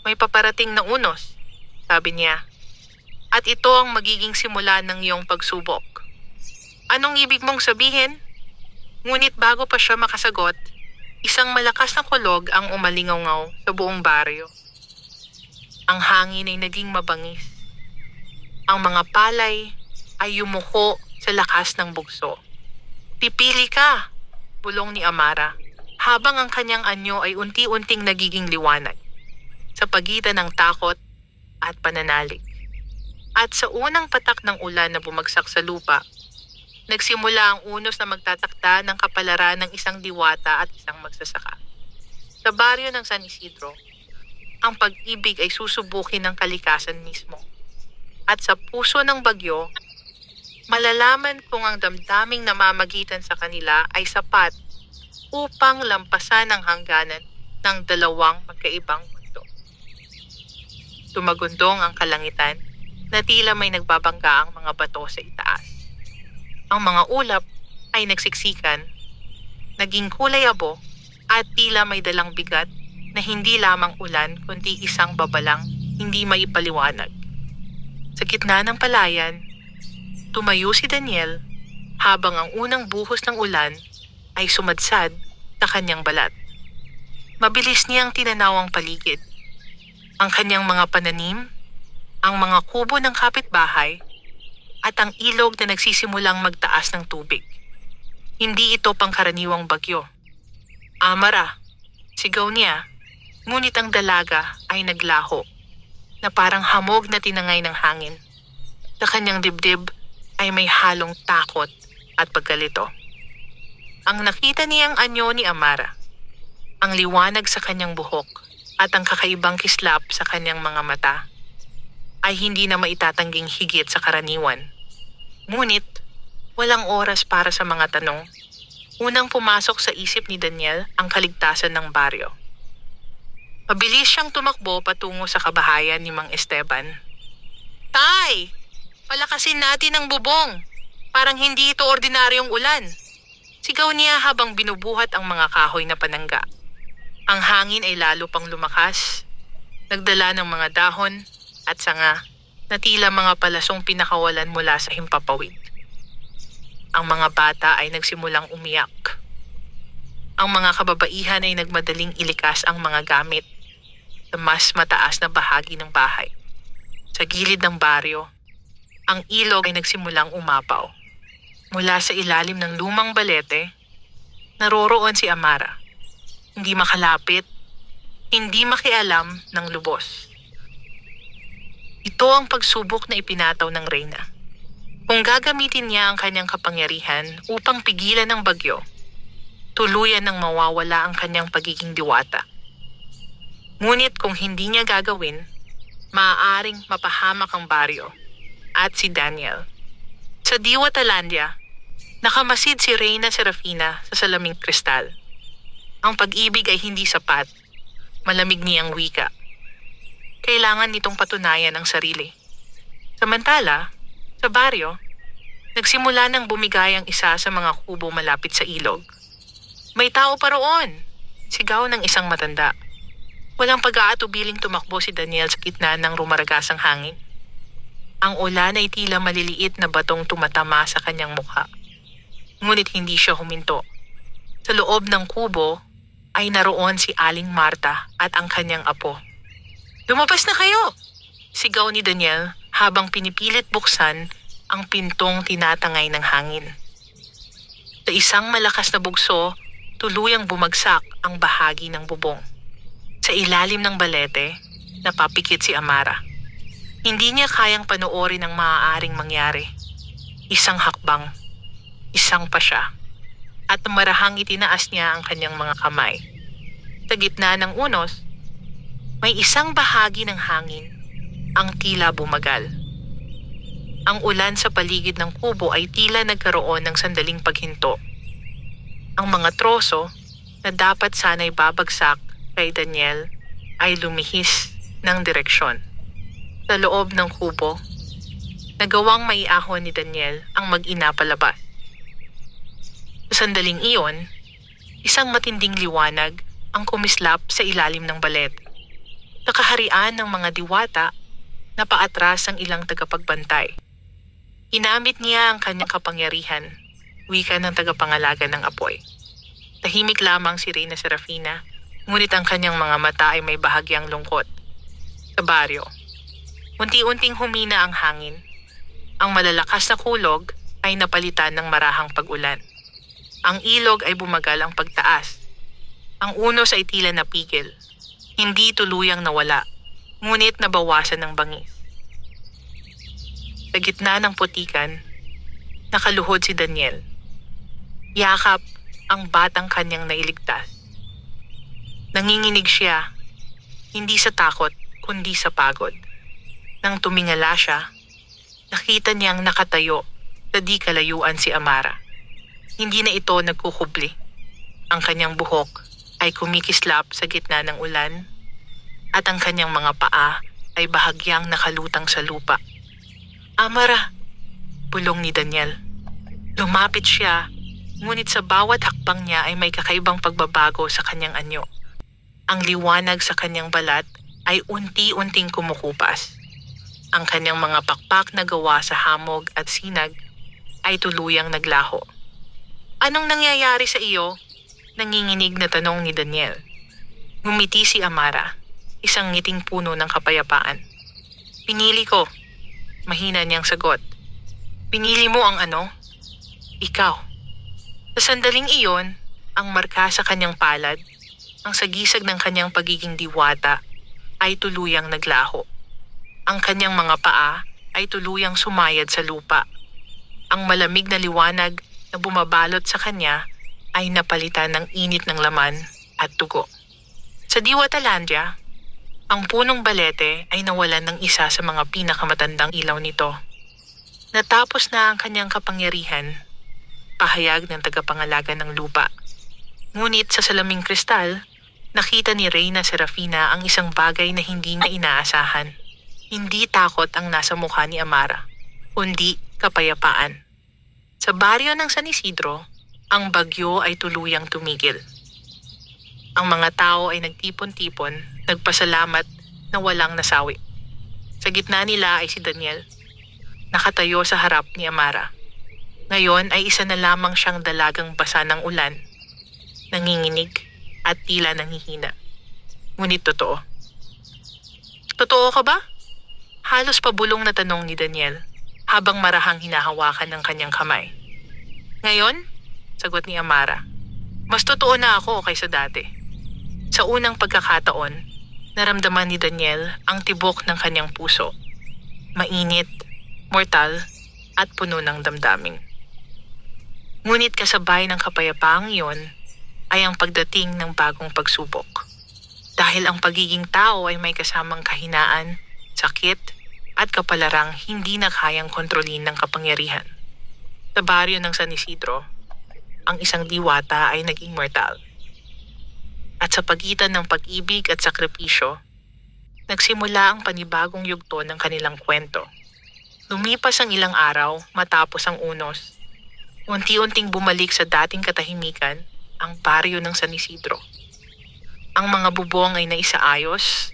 May paparating na unos, sabi niya. At ito ang magiging simula ng iyong pagsubok. Anong ibig mong sabihin? Ngunit bago pa siya makasagot, isang malakas na kulog ang umalingaw sa buong baryo. Ang hangin ay naging mabangis. Ang mga palay ay yumuko sa lakas ng bugso. Pipili ka, bulong ni Amara, habang ang kanyang anyo ay unti-unting nagiging liwanag sa pagitan ng takot at pananalig. At sa unang patak ng ulan na bumagsak sa lupa, nagsimula ang unos na magtatakda ng kapalaran ng isang diwata at isang magsasaka. Sa baryo ng San Isidro, ang pag-ibig ay susubukin ng kalikasan mismo. At sa puso ng bagyo, malalaman kung ang damdaming namamagitan sa kanila ay sapat upang lampasan ang hangganan ng dalawang magkaibang mundo. Tumagundong ang kalangitan na tila may nagbabangga ang mga bato sa itaas. Ang mga ulap ay nagsiksikan, naging kulay abo at tila may dalang bigat na hindi lamang ulan kundi isang babalang hindi maipaliwanag. Sa gitna ng palayan, tumayo si Daniel habang ang unang buhos ng ulan ay sumadsad sa kanyang balat. Mabilis niyang tinanaw ang paligid. Ang kanyang mga pananim, ang mga kubo ng kapitbahay, at ang ilog na nagsisimulang magtaas ng tubig. Hindi ito pangkaraniwang bagyo. Amara, sigaw niya, ngunit ang dalaga ay naglaho na parang hamog na tinangay ng hangin. Sa kanyang dibdib ay may halong takot at pagkalito. Ang nakita niyang anyo ni Amara, ang liwanag sa kanyang buhok at ang kakaibang kislap sa kanyang mga mata ay hindi na maitatangging higit sa karaniwan. Ngunit, walang oras para sa mga tanong. Unang pumasok sa isip ni Daniel ang kaligtasan ng baryo. Mabilis siyang tumakbo patungo sa kabahayan ni Mang Esteban. Tay! Palakasin natin ang bubong! Parang hindi ito ordinaryong ulan. Sigaw niya habang binubuhat ang mga kahoy na panangga. Ang hangin ay lalo pang lumakas, nagdala ng mga dahon at sanga na tila mga palasong pinakawalan mula sa himpapawid. Ang mga bata ay nagsimulang umiyak. Ang mga kababaihan ay nagmadaling ilikas ang mga gamit sa mas mataas na bahagi ng bahay. Sa gilid ng baryo, ang ilog ay nagsimulang umapaw. Mula sa ilalim ng lumang balete, naroroon si Amara. Hindi makalapit, hindi makialam ng lubos. Ito ang pagsubok na ipinataw ng reyna. Kung gagamitin niya ang kanyang kapangyarihan upang pigilan ang bagyo, tuluyan nang mawawala ang kanyang pagiging diwata. Ngunit kung hindi niya gagawin, maaaring mapahamak ang baryo at si Daniel. Sa Diwatalandia, nakamasid si Reyna Serafina sa salaming kristal. Ang pag-ibig ay hindi sapat, malamig niyang wika. Kailangan nitong patunayan ang sarili. Samantala, sa baryo, nagsimula nang bumigay ang isa sa mga kubo malapit sa ilog. May tao pa roon! Sigaw ng isang matanda. Walang pag-aatubiling tumakbo si Daniel sa gitna ng rumaragasang hangin. Ang ulan ay tila maliliit na batong tumatama sa kanyang mukha. Ngunit hindi siya huminto. Sa loob ng kubo ay naroon si Aling Marta at ang kanyang apo. Lumabas na kayo! Sigaw ni Daniel habang pinipilit buksan ang pintong tinatangay ng hangin. Sa isang malakas na bugso, tuluyang bumagsak ang bahagi ng bubong. Sa ilalim ng balete, napapikit si Amara. Hindi niya kayang panoorin ang maaaring mangyari. Isang hakbang, isang pa siya, at marahang itinaas niya ang kanyang mga kamay. Sa gitna ng unos, may isang bahagi ng hangin ang tila bumagal. Ang ulan sa paligid ng kubo ay tila nagkaroon ng sandaling paghinto. Ang mga troso na dapat sana'y babagsak kay Daniel ay lumihis ng direksyon. Sa loob ng kubo, nagawang maiahon ni Daniel ang mag-ina palabas. Sa sandaling iyon, isang matinding liwanag ang kumislap sa ilalim ng balet. Sa kaharian ng mga diwata, napaatras ang ilang tagapagbantay. Ginamit niya ang kanyang kapangyarihan, wika ng tagapangalaga ng apoy. Tahimik lamang si Reyna Serafina, ngunit ang kanyang mga mata ay may bahagyang lungkot. Sa baryo, unti-unting humina ang hangin. Ang malalakas na kulog ay napalitan ng marahang pag-ulan. Ang ilog ay bumagal ang pagtaas. Ang unos ay tila napigil. Hindi tuluyang nawala, ngunit nabawasan ng bangis. Sa gitna ng putikan, nakaluhod si Daniel. Yakap ang batang kanyang nailigtas. Nanginginig siya, hindi sa takot, kundi sa pagod. Nang tumingala siya, nakita niyang nakatayo sa di kalayuan si Amara. Hindi na ito nagkukubli. Ang kanyang buhok ay kumikislap sa gitna ng ulan at ang kanyang mga paa ay bahagyang nakalutang sa lupa. Amara, bulong ni Daniel. Lumapit siya, ngunit sa bawat hakbang niya ay may kakaibang pagbabago sa kanyang anyo. Ang liwanag sa kanyang balat ay unti-unting kumukupas. Ang kanyang mga pakpak na gawa sa hamog at sinag ay tuluyang naglaho. Anong nangyayari sa iyo? Nanginginig na tanong ni Daniel. Ngumiti si Amara, isang ngiting puno ng kapayapaan. Pinili ko. Mahina niyang sagot. Pinili mo ang ano? Ikaw. Sa sandaling iyon, ang marka sa kanyang palad, ang sagisag ng kanyang pagiging diwata, ay tuluyang naglaho. Ang kanyang mga paa ay tuluyang sumayad sa lupa. Ang malamig na liwanag na bumabalot sa kanya ay napalitan ng init ng laman at dugo. Sa Diwatalandia, ang punong balete ay nawalan ng isa sa mga pinakamatandang ilaw nito. Natapos na ang kanyang kapangyarihan, pahayag ng tagapangalaga ng lupa. Ngunit sa salaming kristal, nakita ni Reyna Serafina ang isang bagay na hindi na inaasahan. Hindi takot ang nasa mukha ni Amara, kundi kapayapaan. Sa baryo ng San Isidro, ang bagyo ay tuluyang tumigil. Ang mga tao ay nagtipon-tipon, nagpasalamat na walang nasawi. Sa gitna nila ay si Daniel, nakatayo sa harap ni Amara. Ngayon ay isa na lamang siyang dalagang basa ng ulan, nanginginig at tila nanghihina. Ngunit totoo. Totoo ka ba? Halos pabulong na tanong ni Daniel habang marahang hinahawakan ng kanyang kamay. Ngayon, sagot ni Amara, mas totoo na ako kaysa dati. Sa unang pagkakataon, naramdaman ni Daniel ang tibok ng kanyang puso. Mainit, mortal, at puno ng damdamin. Ngunit kasabay ng kapayapaang iyon ay ang pagdating ng bagong pagsubok. Dahil ang pagiging tao ay may kasamang kahinaan, sakit, at kapalarang hindi na kayang kontrolin ng kapangyarihan. Sa baryo ng San Isidro, ang isang diwata ay naging mortal. At sa pagitan ng pag-ibig at sakripisyo, nagsimula ang panibagong yugto ng kanilang kwento. Lumipas ang ilang araw matapos ang unos. Unti-unting bumalik sa dating katahimikan ang baryo ng San Isidro. Ang mga bubong ay naisaayos,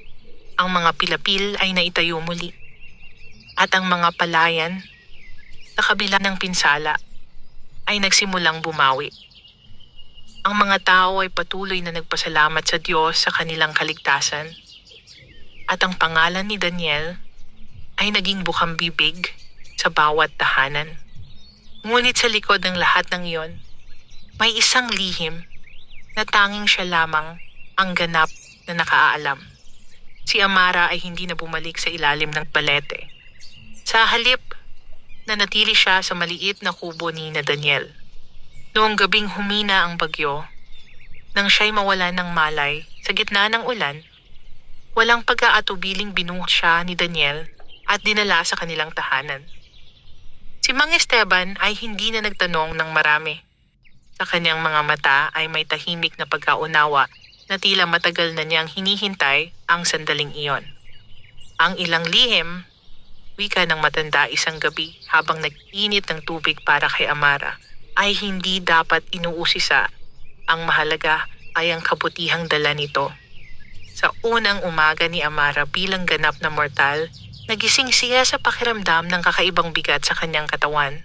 ang mga pilapil ay naitayo muli, at ang mga palayan, sa kabila ng pinsala, ay nagsimulang bumawi. Ang mga tao ay patuloy na nagpasalamat sa Diyos sa kanilang kaligtasan, at ang pangalan ni Daniel ay naging bukang bibig sa bawat tahanan. Ngunit sa likod ng lahat ng iyon, may isang lihim na tanging siya lamang ang ganap na nakaalam. Si Amara ay hindi na bumalik sa ilalim ng balete. Sa halip, nanatili siya sa maliit na kubo ni na Daniel. Noong gabing humina ang bagyo, nang siya'y mawala ng malay sa gitna ng ulan, walang pag-aatubiling binuhat siya ni Daniel at dinala sa kanilang tahanan. Si Mang Esteban ay hindi na nagtanong ng marami. Sa kanyang mga mata ay may tahimik na pagkaunawa na tila matagal na niyang hinihintay ang sandaling iyon. Ang ilang lihim, wika ng matanda isang gabi habang nag-init ng tubig para kay Amara, ay hindi dapat inuusisa. Ang mahalaga ay ang kabutihang dala nito. Sa unang umaga ni Amara bilang ganap na mortal, nagising siya sa pakiramdam ng kakaibang bigat sa kanyang katawan.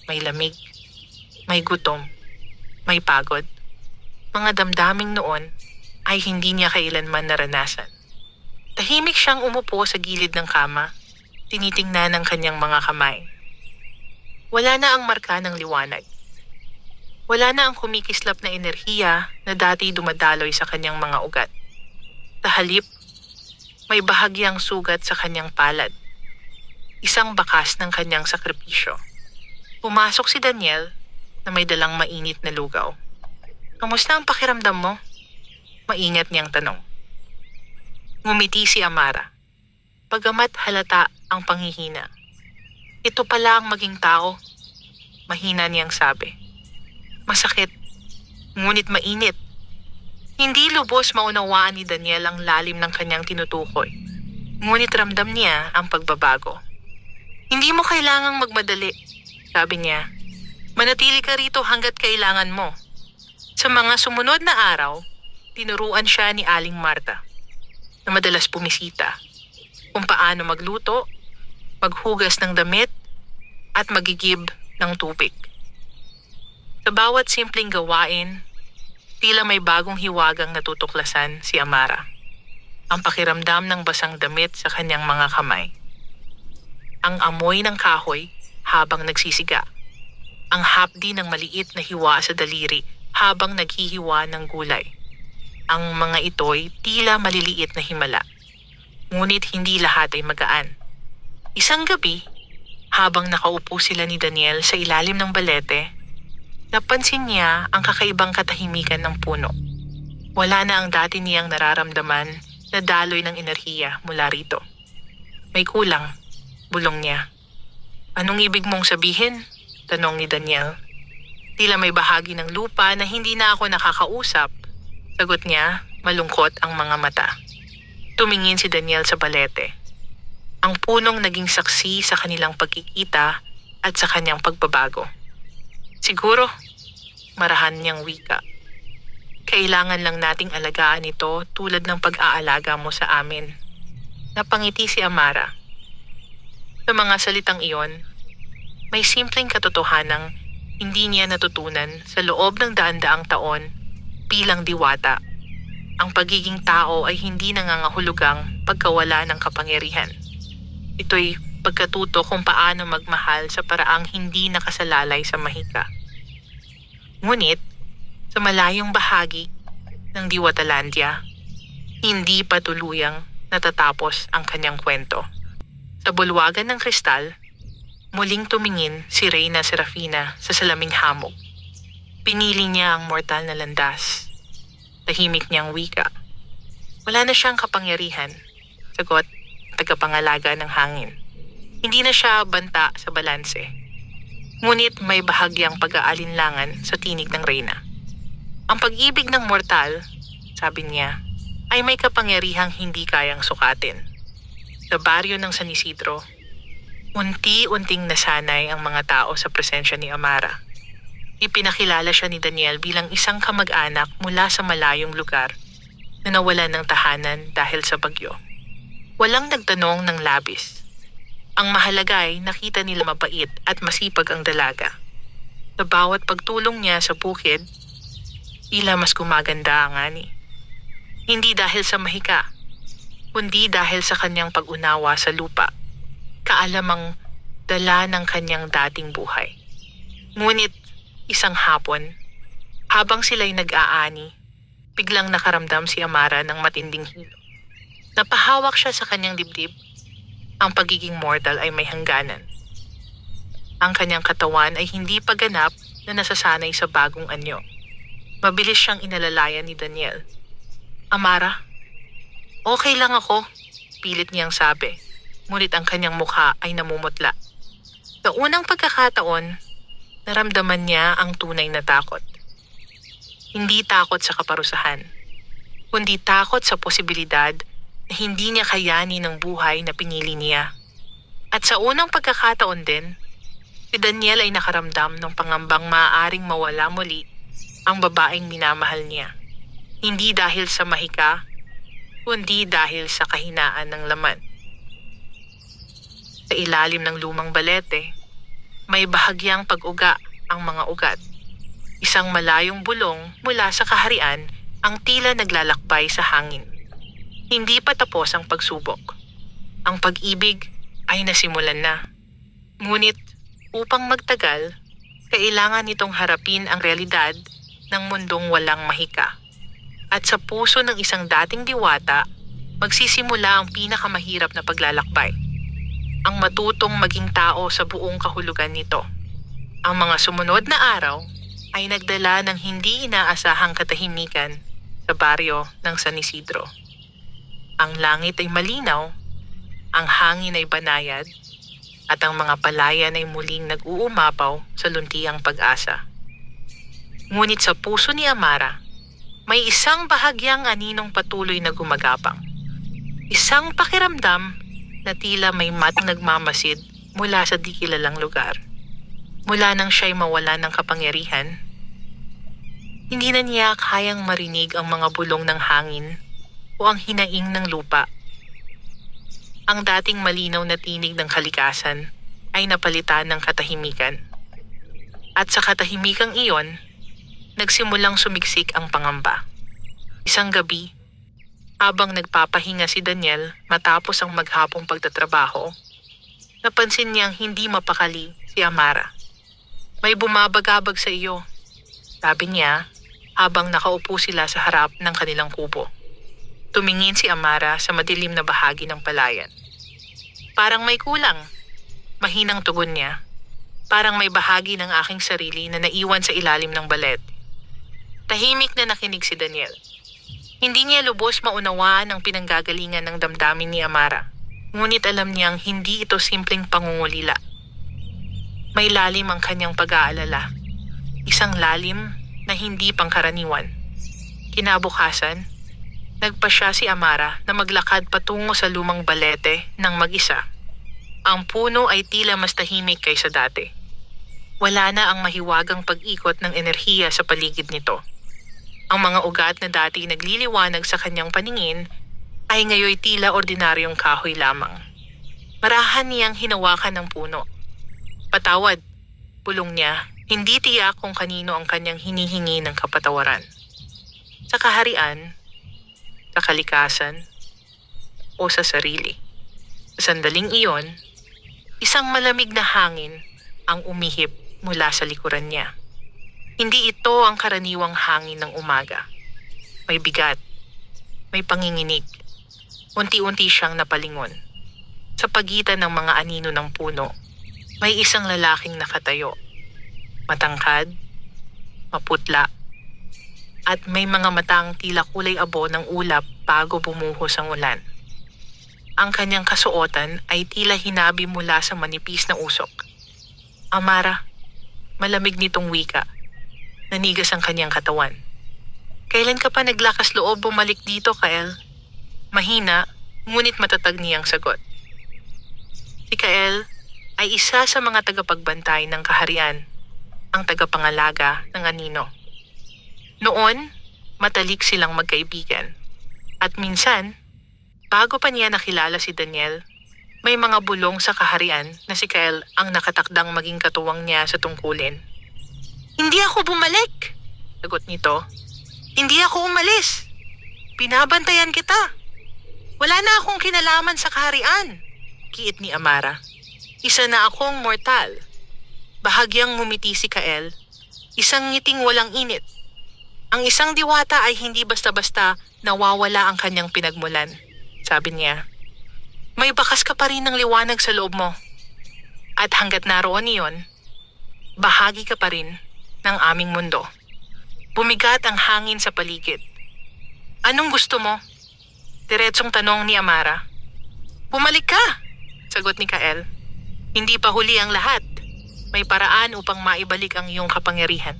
May lamig, may gutom, may pagod. Mga damdaming noon ay hindi niya kailanman naranasan. Tahimik siyang umupo sa gilid ng kama, tinitingnan ang kanyang mga kamay. Wala na ang marka ng liwanag. Wala na ang kumikislap na enerhiya na dati dumadaloy sa kanyang mga ugat. Sa halip, may bahagyang sugat sa kanyang palad. Isang bakas ng kanyang sakripisyo. Pumasok si Daniel na may dalang mainit na lugaw. "Kamusta ang pakiramdam mo?" Maingat niyang tanong. Ngumiti si Amara. Bagamat halata ang panghihina. "Ito pala ang maging tao," mahina niyang sabi. "Masakit, ngunit mainit." Hindi lubos maunawaan ni Daniel ang lalim ng kanyang tinutukoy. Ngunit ramdam niya ang pagbabago. "Hindi mo kailangang magmadali," sabi niya. "Manatili ka rito hanggat kailangan mo." Sa mga sumunod na araw, tinuruan siya ni Aling Marta, na madalas bumisita, kung paano magluto, maghugas ng damit, at magigib ng tubig. Sa bawat simpleng gawain, tila may bagong hiwagang natutuklasan si Amara. Ang pakiramdam ng basang damit sa kanyang mga kamay. Ang amoy ng kahoy habang nagsisiga. Ang hapdi ng maliit na hiwa sa daliri habang naghihiwa ng gulay. Ang mga ito'y tila maliliit na himala. Ngunit hindi lahat ay magaan. Isang gabi, habang nakaupo sila ni Daniel sa ilalim ng balete, napansin niya ang kakaibang katahimikan ng puno. Wala na ang dati niyang nararamdaman na daloy ng enerhiya mula rito. "May kulang," bulong niya. "Anong ibig mong sabihin?" tanong ni Daniel. "Tila may bahagi ng lupa na hindi na ako nakakausap," sagot niya, malungkot ang mga mata. Tumingin si Daniel sa balete. Ang punong naging saksi sa kanilang pagkikita at sa kanyang pagbabago. "Siguro," marahan niyang wika. "Kailangan lang nating alagaan ito tulad ng pag-aalaga mo sa amin." Napangiti si Amara. Sa mga salitang iyon, may simpleng katotohanang hindi niya natutunan sa loob ng daan-daang taon bilang diwata. Ang pagiging tao ay hindi nangangahulugang pagkawala ng kapangyarihan. Ito'y pagkatuto kung paano magmahal sa paraang hindi nakasalalay sa mahika. Ngunit, sa malayong bahagi ng Diwatalandia, hindi pa tuluyang natatapos ang kanyang kwento. Sa bulwagan ng kristal, muling tumingin si Reyna Serafina sa salaming hamog. Pinili niya ang mortal na landas. Tahimik niyang wika. Wala na siyang kapangyarihan, sagot, tagapangalaga ng hangin. Hindi na siya banta sa balanse. Ngunit may bahagyang pag-aalinlangan sa tinig ng Reyna. Ang pag-ibig ng mortal, sabi niya, ay may kapangyarihang hindi kayang sukatin. Sa baryo ng San Isidro, unti-unting nasanay ang mga tao sa presensya ni Amara. Ipinakilala siya ni Daniel bilang isang kamag-anak mula sa malayong lugar na nawalan ng tahanan dahil sa bagyo. Walang nagtanong ng labis. Ang mahalaga ay nakita nila mabait at masipag ang dalaga. Sa bawat pagtulong niya sa bukid, tila mas gumaganda ang ani. Hindi dahil sa mahika, kundi dahil sa kanyang pag-unawa sa lupa, kaalamang dala ng kanyang dating buhay. Ngunit isang hapon, habang sila'y nag-aani, biglang nakaramdam si Amara ng matinding hilo. Napahawak siya sa kanyang dibdib. Ang pagiging mortal ay may hangganan. Ang kanyang katawan ay hindi pa ganap na nasasanay sa bagong anyo. Mabilis siyang inalalayan ni Daniel. "Amara, okay lang ako," pilit niyang sabi. Ngunit ang kanyang mukha ay namumutla. Sa unang pagkakataon, naramdaman niya ang tunay na takot. Hindi takot sa kaparusahan, kundi takot sa posibilidad na hindi niya kayanin ng buhay na pinili niya. At sa unang pagkakataon din, si Daniel ay nakaramdam ng pangambang maaaring mawala muli ang babaeng minamahal niya. Hindi dahil sa mahika, kundi dahil sa kahinaan ng laman. Sa ilalim ng lumang balete, may bahagyang pag-uga ang mga ugat. Isang malayong bulong mula sa kaharian ang tila naglalakbay sa hangin. Hindi pa tapos ang pagsubok. Ang pag-ibig ay nasimulan na. Ngunit upang magtagal, kailangan nitong harapin ang realidad ng mundong walang mahika. At sa puso ng isang dating diwata, magsisimula ang pinakamahirap na paglalakbay. Ang matutong maging tao sa buong kahulugan nito. Ang mga sumunod na araw ay nagdala ng hindi inaasahang katahimikan sa baryo ng San Isidro. Ang langit ay malinaw, ang hangin ay banayad, at ang mga palayan ay muling nag-uumapaw sa luntiang pag-asa. Ngunit sa puso ni Amara, may isang bahagyang aninong patuloy na gumagapang. Isang pakiramdam na tila may nagmamasid mula sa di kilalang lugar. Mula nang siya'y mawala ng kapangyarihan, hindi na niya kayang marinig ang mga bulong ng hangin o ang hinaing ng lupa. Ang dating malinaw na tinig ng kalikasan ay napalitan ng katahimikan. At sa katahimikang iyon, nagsimulang sumiksik ang pangamba. Isang gabi, habang nagpapahinga si Daniel matapos ang maghapong pagtatrabaho, napansin niyang hindi mapakali si Amara. "May bumabagabag sa iyo," sabi niya habang nakaupo sila sa harap ng kanilang kubo. Tumingin si Amara sa madilim na bahagi ng palayan. "Parang may kulang," mahinang tugon niya. "Parang may bahagi ng aking sarili na naiwan sa ilalim ng balet." Tahimik na nakinig si Daniel. Hindi niya lubos maunawaan ang pinanggagalingan ng damdamin ni Amara. Ngunit alam niyang hindi ito simpleng pangungulila. May lalim ang kanyang pag-aalala. Isang lalim na hindi pangkaraniwan. Kinabukasan, nagpasya si Amara na maglakad patungo sa lumang balete ng mag-isa. Ang puno ay tila mas tahimik kaysa dati. Wala na ang mahiwagang pag-ikot ng enerhiya sa paligid nito. Ang mga ugat na dati nagliliwanag sa kanyang paningin ay ngayoy tila ordinaryong kahoy lamang. Marahan niyang hinawakan ng puno. "Patawad," bulong niya, hindi tiyak kung kanino ang kanyang hinihingi ng kapatawaran. Sa kaharian, sa kalikasan, o sa sarili. Sa sandaling iyon, isang malamig na hangin ang umihip mula sa likuran niya. Hindi ito ang karaniwang hangin ng umaga. May bigat, may panginginig. Unti-unti siyang napalingon. Sa pagitan ng mga anino ng puno, may isang lalaking nakatayo. Matangkad, maputla, at may mga matang tila kulay abo ng ulap bago bumuhos ang ulan. Ang kanyang kasuotan ay tila hinabi mula sa manipis na usok. "Amara," malamig nitong wika. Nanigas ang kanyang katawan. "Kailan ka pa naglakas loob bumalik dito, Kael?" Mahina, ngunit matatag niyang sagot. Si Kael ay isa sa mga tagapagbantay ng kaharian, ang tagapangalaga ng anino. Noon, matalik silang magkaibigan. At minsan, bago pa niya nakilala si Daniel, may mga bulong sa kaharian na si Kael ang nakatakdang maging katuwang niya sa tungkulin. "Hindi ako bumalik," sagot nito. "Hindi ako umalis. Binabantayan kita. Wala na akong kinalaman sa kaharian," kiit ni Amara. "Isa na akong mortal." Bahagyang ngumiti si Kael, isang ngiting walang init. Ang isang diwata ay hindi basta-basta nawawala ang kanyang pinagmulan, sabi niya. "May bakas ka pa rin ng liwanag sa loob mo. At hanggat naroon iyon, bahagi ka pa rin ng aming mundo. Bumigat ang hangin sa paligid. Anong gusto mo? Diretsong tanong ni Amara. Bumalik ka! Sagot ni Kael. Hindi pa huli ang lahat. May paraan upang maibalik ang iyong kapangyarihan.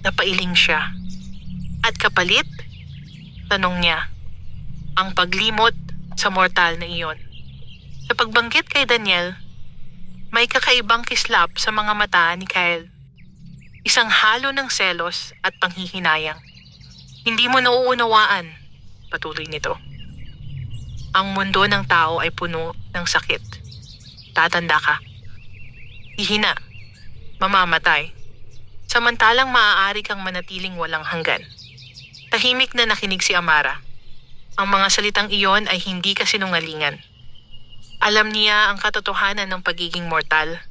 Napailing siya. At kapalit? Tanong niya. Ang paglimot sa mortal na iyon. Sa pagbanggit kay Daniel, may kakaibang kislap sa mga mata ni Kyle. Isang halo ng selos at panghihinayang. Hindi mo nauunawaan, patuloy nito. Ang mundo ng tao ay puno ng sakit. Tatanda ka. Hihina. Mamamatay. Samantalang maaari kang manatiling walang hanggan. Tahimik na nakinig si Amara. Ang mga salitang iyon ay hindi kasinungalingan. Alam niya ang katotohanan ng pagiging mortal.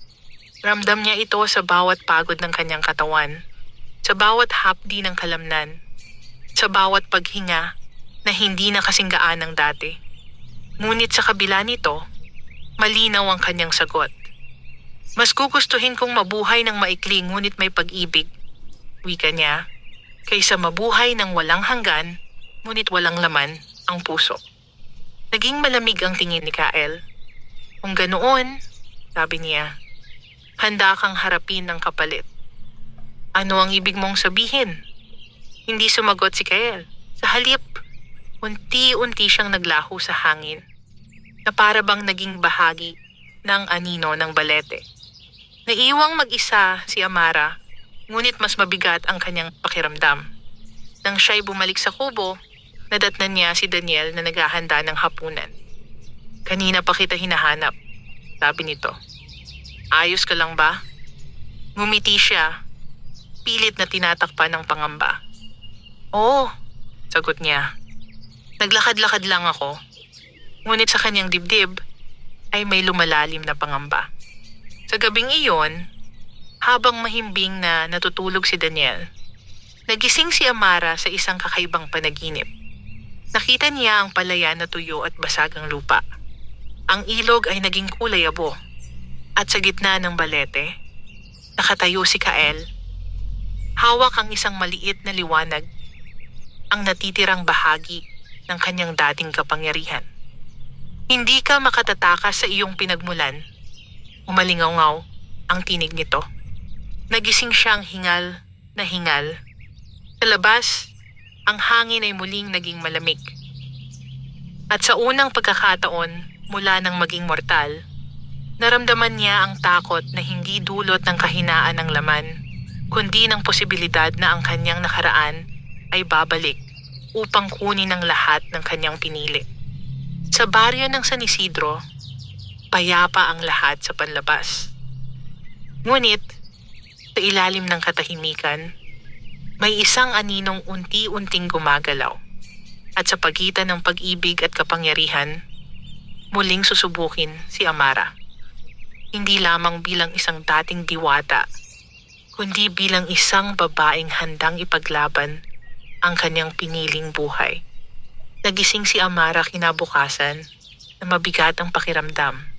Ramdam niya ito sa bawat pagod ng kanyang katawan, sa bawat hapdi ng kalamnan, sa bawat paghinga na hindi na kasing gaan ng dati. Ngunit sa kabila nito, malinaw ang kanyang sagot. Mas gugustuhin kong mabuhay ng maikli ngunit may pag-ibig, wika niya, kaysa mabuhay ng walang hanggan ngunit walang laman ang puso. Naging malamig ang tingin ni Kael. Kung ganoon, sabi niya, handa kang harapin ng kapalit. Ano ang ibig mong sabihin? Hindi sumagot si Kael. Sa halip, unti-unti siyang naglaho sa hangin, na para bang naging bahagi ng anino ng balete. Naiwang mag-isa si Amara, ngunit mas mabigat ang kanyang pakiramdam. Nang siya'y bumalik sa kubo, nadatnan niya si Daniel na naghahanda ng hapunan. Kanina pa kita hinahanap, sabi nito. Ayos ka lang ba? Ngumiti siya, pilit na tinatakpan ng pangamba. Oo, sagot niya. Naglakad-lakad lang ako. Ngunit sa kanyang dibdib ay may lumalalim na pangamba. Sa gabing iyon, habang mahimbing na natutulog si Daniel, nagising si Amara sa isang kakaibang panaginip. Nakita niya ang palayan na tuyo at basag ang lupa. Ang ilog ay naging kulay abo. At sa gitna ng balete, nakatayo si Kael. Hawak ang isang maliit na liwanag, ang natitirang bahagi ng kanyang dating kapangyarihan. Hindi ka makatatakas sa iyong pinagmulan. Umalingaw-ngaw ang tinig nito. Nagising siyang hingal na hingal. Sa labas, ang hangin ay muling naging malamig. At sa unang pagkakataon mula nang maging mortal, naramdaman niya ang takot na hindi dulot ng kahinaan ng laman, kundi ng posibilidad na ang kanyang nakaraan ay babalik upang kunin ang lahat ng kanyang pinili. Sa baryo ng San Isidro, payapa ang lahat sa panlabas. Ngunit, sa ilalim ng katahimikan, may isang aninong unti-unting gumagalaw. At sa pagitan ng pag-ibig at kapangyarihan, muling susubukin si Amara. Hindi lamang bilang isang dating diwata, kundi bilang isang babaeng handang ipaglaban ang kanyang piniling buhay. Nagising si Amara kinabukasan na mabigat ang pakiramdam.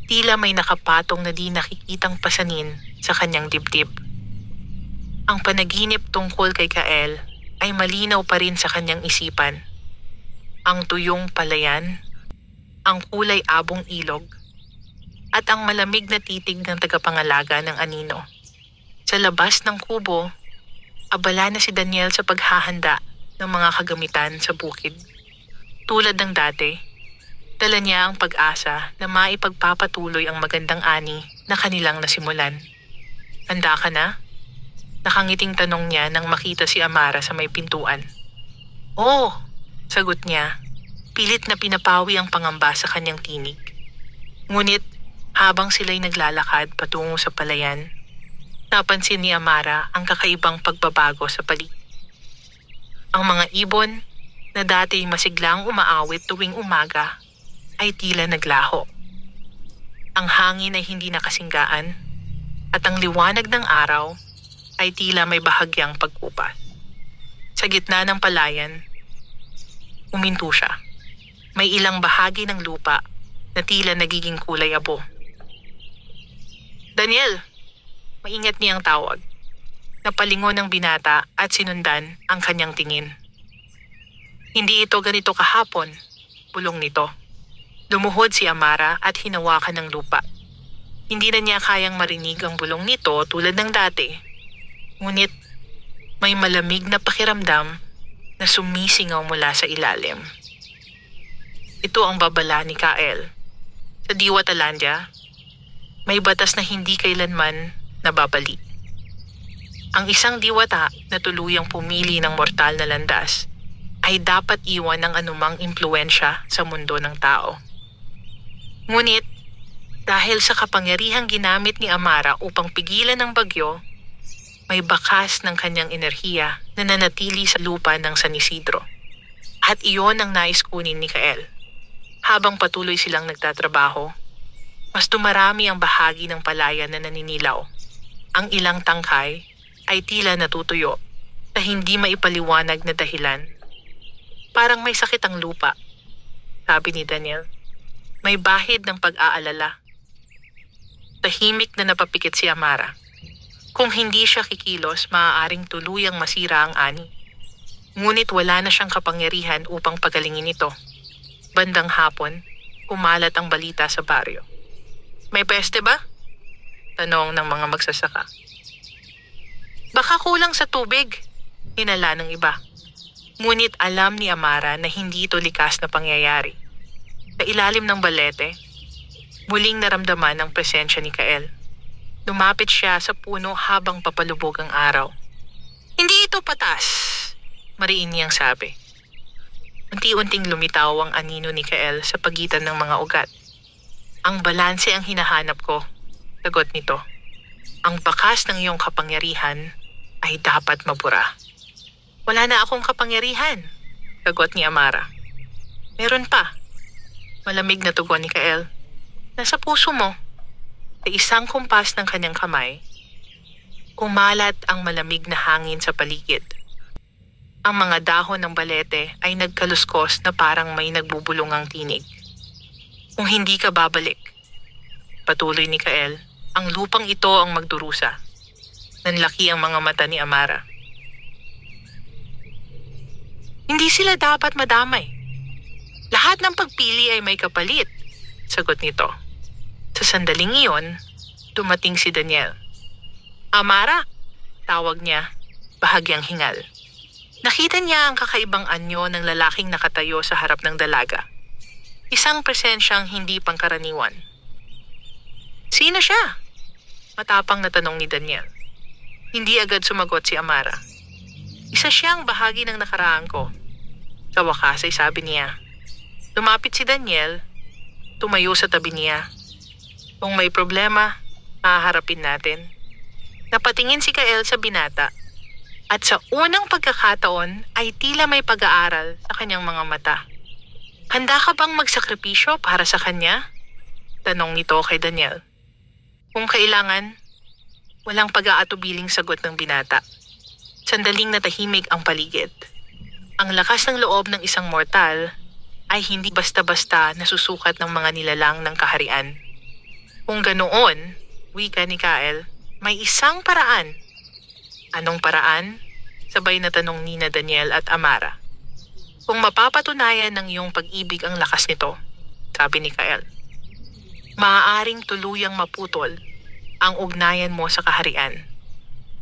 Tila may nakapatong na di nakikitang pasanin sa kanyang dibdib. Ang panaginip tungkol kay Kael ay malinaw pa rin sa kanyang isipan. Ang tuyong palayan, ang kulay abong ilog, at ang malamig na titig ng tagapangalaga ng anino. Sa labas ng kubo, abala na si Daniel sa paghahanda ng mga kagamitan sa bukid. Tulad ng dati, dala niya ang pag-asa na maipagpapatuloy ang magandang ani na kanilang nasimulan. Handa ka na? Nakangiting tanong niya nang makita si Amara sa may pintuan. Oo, sagot niya. Pilit na pinapawi ang pangamba sa kanyang tinig. Ngunit habang sila'y naglalakad patungo sa palayan, napansin ni Amara ang kakaibang pagbabago sa paligid. Ang mga ibon na dati masiglang umaawit tuwing umaga ay tila naglaho. Ang hangin ay hindi nakasinggaan at ang liwanag ng araw ay tila may bahagyang pagkupas. Sa gitna ng palayan, uminto siya. May ilang bahagi ng lupa na tila nagiging kulay abo. Daniel! Maingat niyang tawag. Napalingon ng binata at sinundan ang kanyang tingin. Hindi ito ganito kahapon, bulong nito. Lumuhod si Amara at hinawakan ng lupa. Hindi na niya kayang marinig ang bulong nito tulad ng dati. Ngunit may malamig na pakiramdam na sumisingaw mula sa ilalim. Ito ang babala ni Kael. Sa Diwa Talandia, may batas na hindi kailanman nababalik. Ang isang diwata na tuluyang pumili ng mortal na landas ay dapat iwan ng anumang impluensya sa mundo ng tao. Ngunit, dahil sa kapangyarihang ginamit ni Amara upang pigilan ang bagyo, may bakas ng kanyang enerhiya na nanatili sa lupa ng San Isidro. At iyon ang nais kunin ni Kael. Habang patuloy silang nagtatrabaho, mas dumarami ang bahagi ng palayan na naninilaw. Ang ilang tangkay ay tila natutuyo sa hindi maipaliwanag na dahilan. Parang may sakit ang lupa, sabi ni Daniel. May bahid ng pag-aalala. Tahimik na napapikit si Amara. Kung hindi siya kikilos, maaaring tuluyang masira ang ani. Ngunit wala na siyang kapangyarihan upang pagalingin ito. Bandang hapon, kumalat ang balita sa baryo. May peste ba? Tanong ng mga magsasaka. Baka kulang sa tubig, hinala ng iba. Ngunit alam ni Amara na hindi ito likas na pangyayari. Sa ilalim ng balete, muling naramdaman ang presensya ni Kael. Lumapit siya sa puno habang papalubog ang araw. Hindi ito patas, mariin niyang sabi. Unti-unting lumitaw ang anino ni Kael sa pagitan ng mga ugat. Ang balanse ang hinahanap ko, sagot nito. Ang bakas ng iyong kapangyarihan ay dapat mabura. Wala na akong kapangyarihan, sagot ni Amara. Meron pa. Malamig na tugon ni Kael. Nasa puso mo. Sa isang kumpas ng kanyang kamay, kumalat ang malamig na hangin sa paligid. Ang mga dahon ng balete ay nagkaluskos na parang may nagbubulungang tinig. Kung hindi ka babalik, patuloy ni Kael, ang lupang ito ang magdurusa. Nanlaki ang mga mata ni Amara. Hindi sila dapat madamay. Lahat ng pagpili ay may kapalit, sagot nito. Sa sandaling iyon, dumating si Daniel. Amara, tawag niya, bahagyang hingal. Nakita niya ang kakaibang anyo ng lalaking nakatayo sa harap ng dalaga. Isang presensyang hindi pangkaraniwan. Sino siya? Matapang na tanong ni Daniel. Hindi agad sumagot si Amara. Isa siyang bahagi ng nakaraan ko. Sa wakas ay sabi niya. Lumapit si Daniel, tumayo sa tabi niya. Kung may problema, haharapin natin. Napatingin si Kael sa binata at sa unang pagkakataon ay tila may pag-aaral sa kanyang mga mata. Handa ka bang magsakripisyo para sa kanya? Tanong nito kay Daniel. Kung kailangan, walang pag-aatubiling sagot ng binata. Sandaling natahimik ang paligid. Ang lakas ng loob ng isang mortal ay hindi basta-basta nasusukat ng mga nilalang ng kaharian. Kung ganoon, wika ni Kael, may isang paraan. Anong paraan? Sabay na tanong ni Daniel at Amara. Kung mapapatunayan ng iyong pag-ibig ang lakas nito, sabi ni Kael, maaaring tuluyang maputol ang ugnayan mo sa kaharian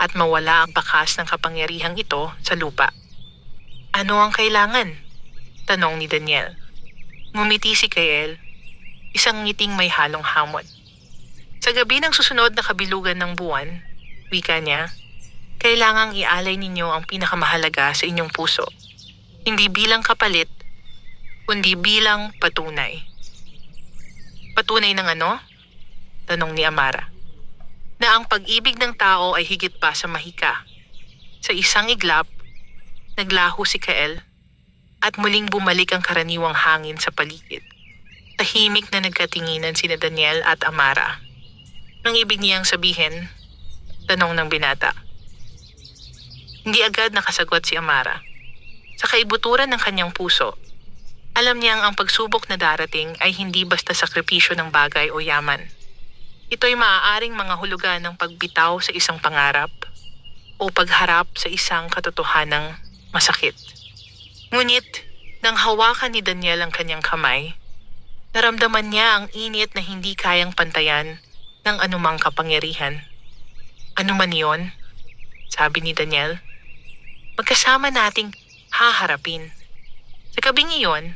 at mawala ang bakas ng kapangyarihang ito sa lupa. Ano ang kailangan? Tanong ni Daniel. Ngumiti si Kael, isang ngiting may halong hamon. Sa gabi ng susunod na kabilugan ng buwan, wika niya, kailangang ialay ninyo ang pinakamahalaga sa inyong puso. Hindi bilang kapalit, kundi bilang patunay. Patunay ng ano? Tanong ni Amara. Na ang pag-ibig ng tao ay higit pa sa mahika. Sa isang iglap, naglaho si Kael at muling bumalik ang karaniwang hangin sa paligid. Tahimik na nagkatinginan sina Daniel at Amara. Nang ibig niyang sabihin, tanong ng binata. Hindi agad nakasagot si Amara. Sa kaibuturan ng kanyang puso, alam niyang ang pagsubok na darating ay hindi basta sakripisyo ng bagay o yaman. Ito'y maaaring mga hulugan ng pagbitaw sa isang pangarap o pagharap sa isang katotohanang masakit. Ngunit, nang hawakan ni Daniel ang kanyang kamay, naramdaman niya ang init na hindi kayang pantayan ng anumang kapangyarihan. Ano man yon, sabi ni Daniel, magkasama nating haharapin. Sa gabing iyon,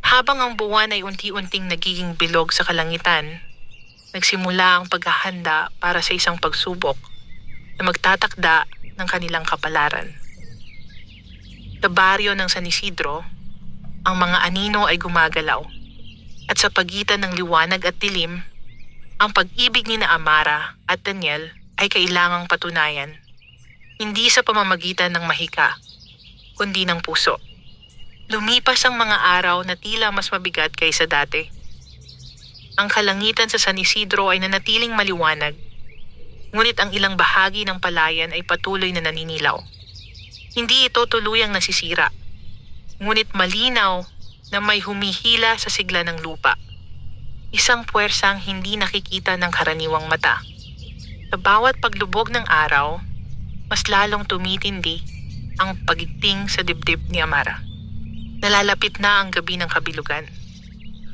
habang ang buwan ay unti-unting nagiging bilog sa kalangitan, nagsimula ang paghahanda para sa isang pagsubok na magtatakda ng kanilang kapalaran. Sa baryo ng San Isidro, ang mga anino ay gumagalaw at sa pagitan ng liwanag at dilim, ang pag-ibig ni na Amara at Daniel ay kailangang patunayan, hindi sa pamamagitan ng mahika, kundi ng puso. Lumipas ang mga araw na tila mas mabigat kaysa dati. Ang kalangitan sa San Isidro ay nanatiling maliwanag, ngunit ang ilang bahagi ng palayan ay patuloy na naninilaw. Hindi ito tuluyang nasisira, ngunit malinaw na may humihila sa sigla ng lupa. Isang puwersang hindi nakikita ng karaniwang mata. Sa bawat paglubog ng araw, mas lalong tumitindi ang pagigting sa dibdib ni Amara. Nalalapit na ang gabi ng kabilugan.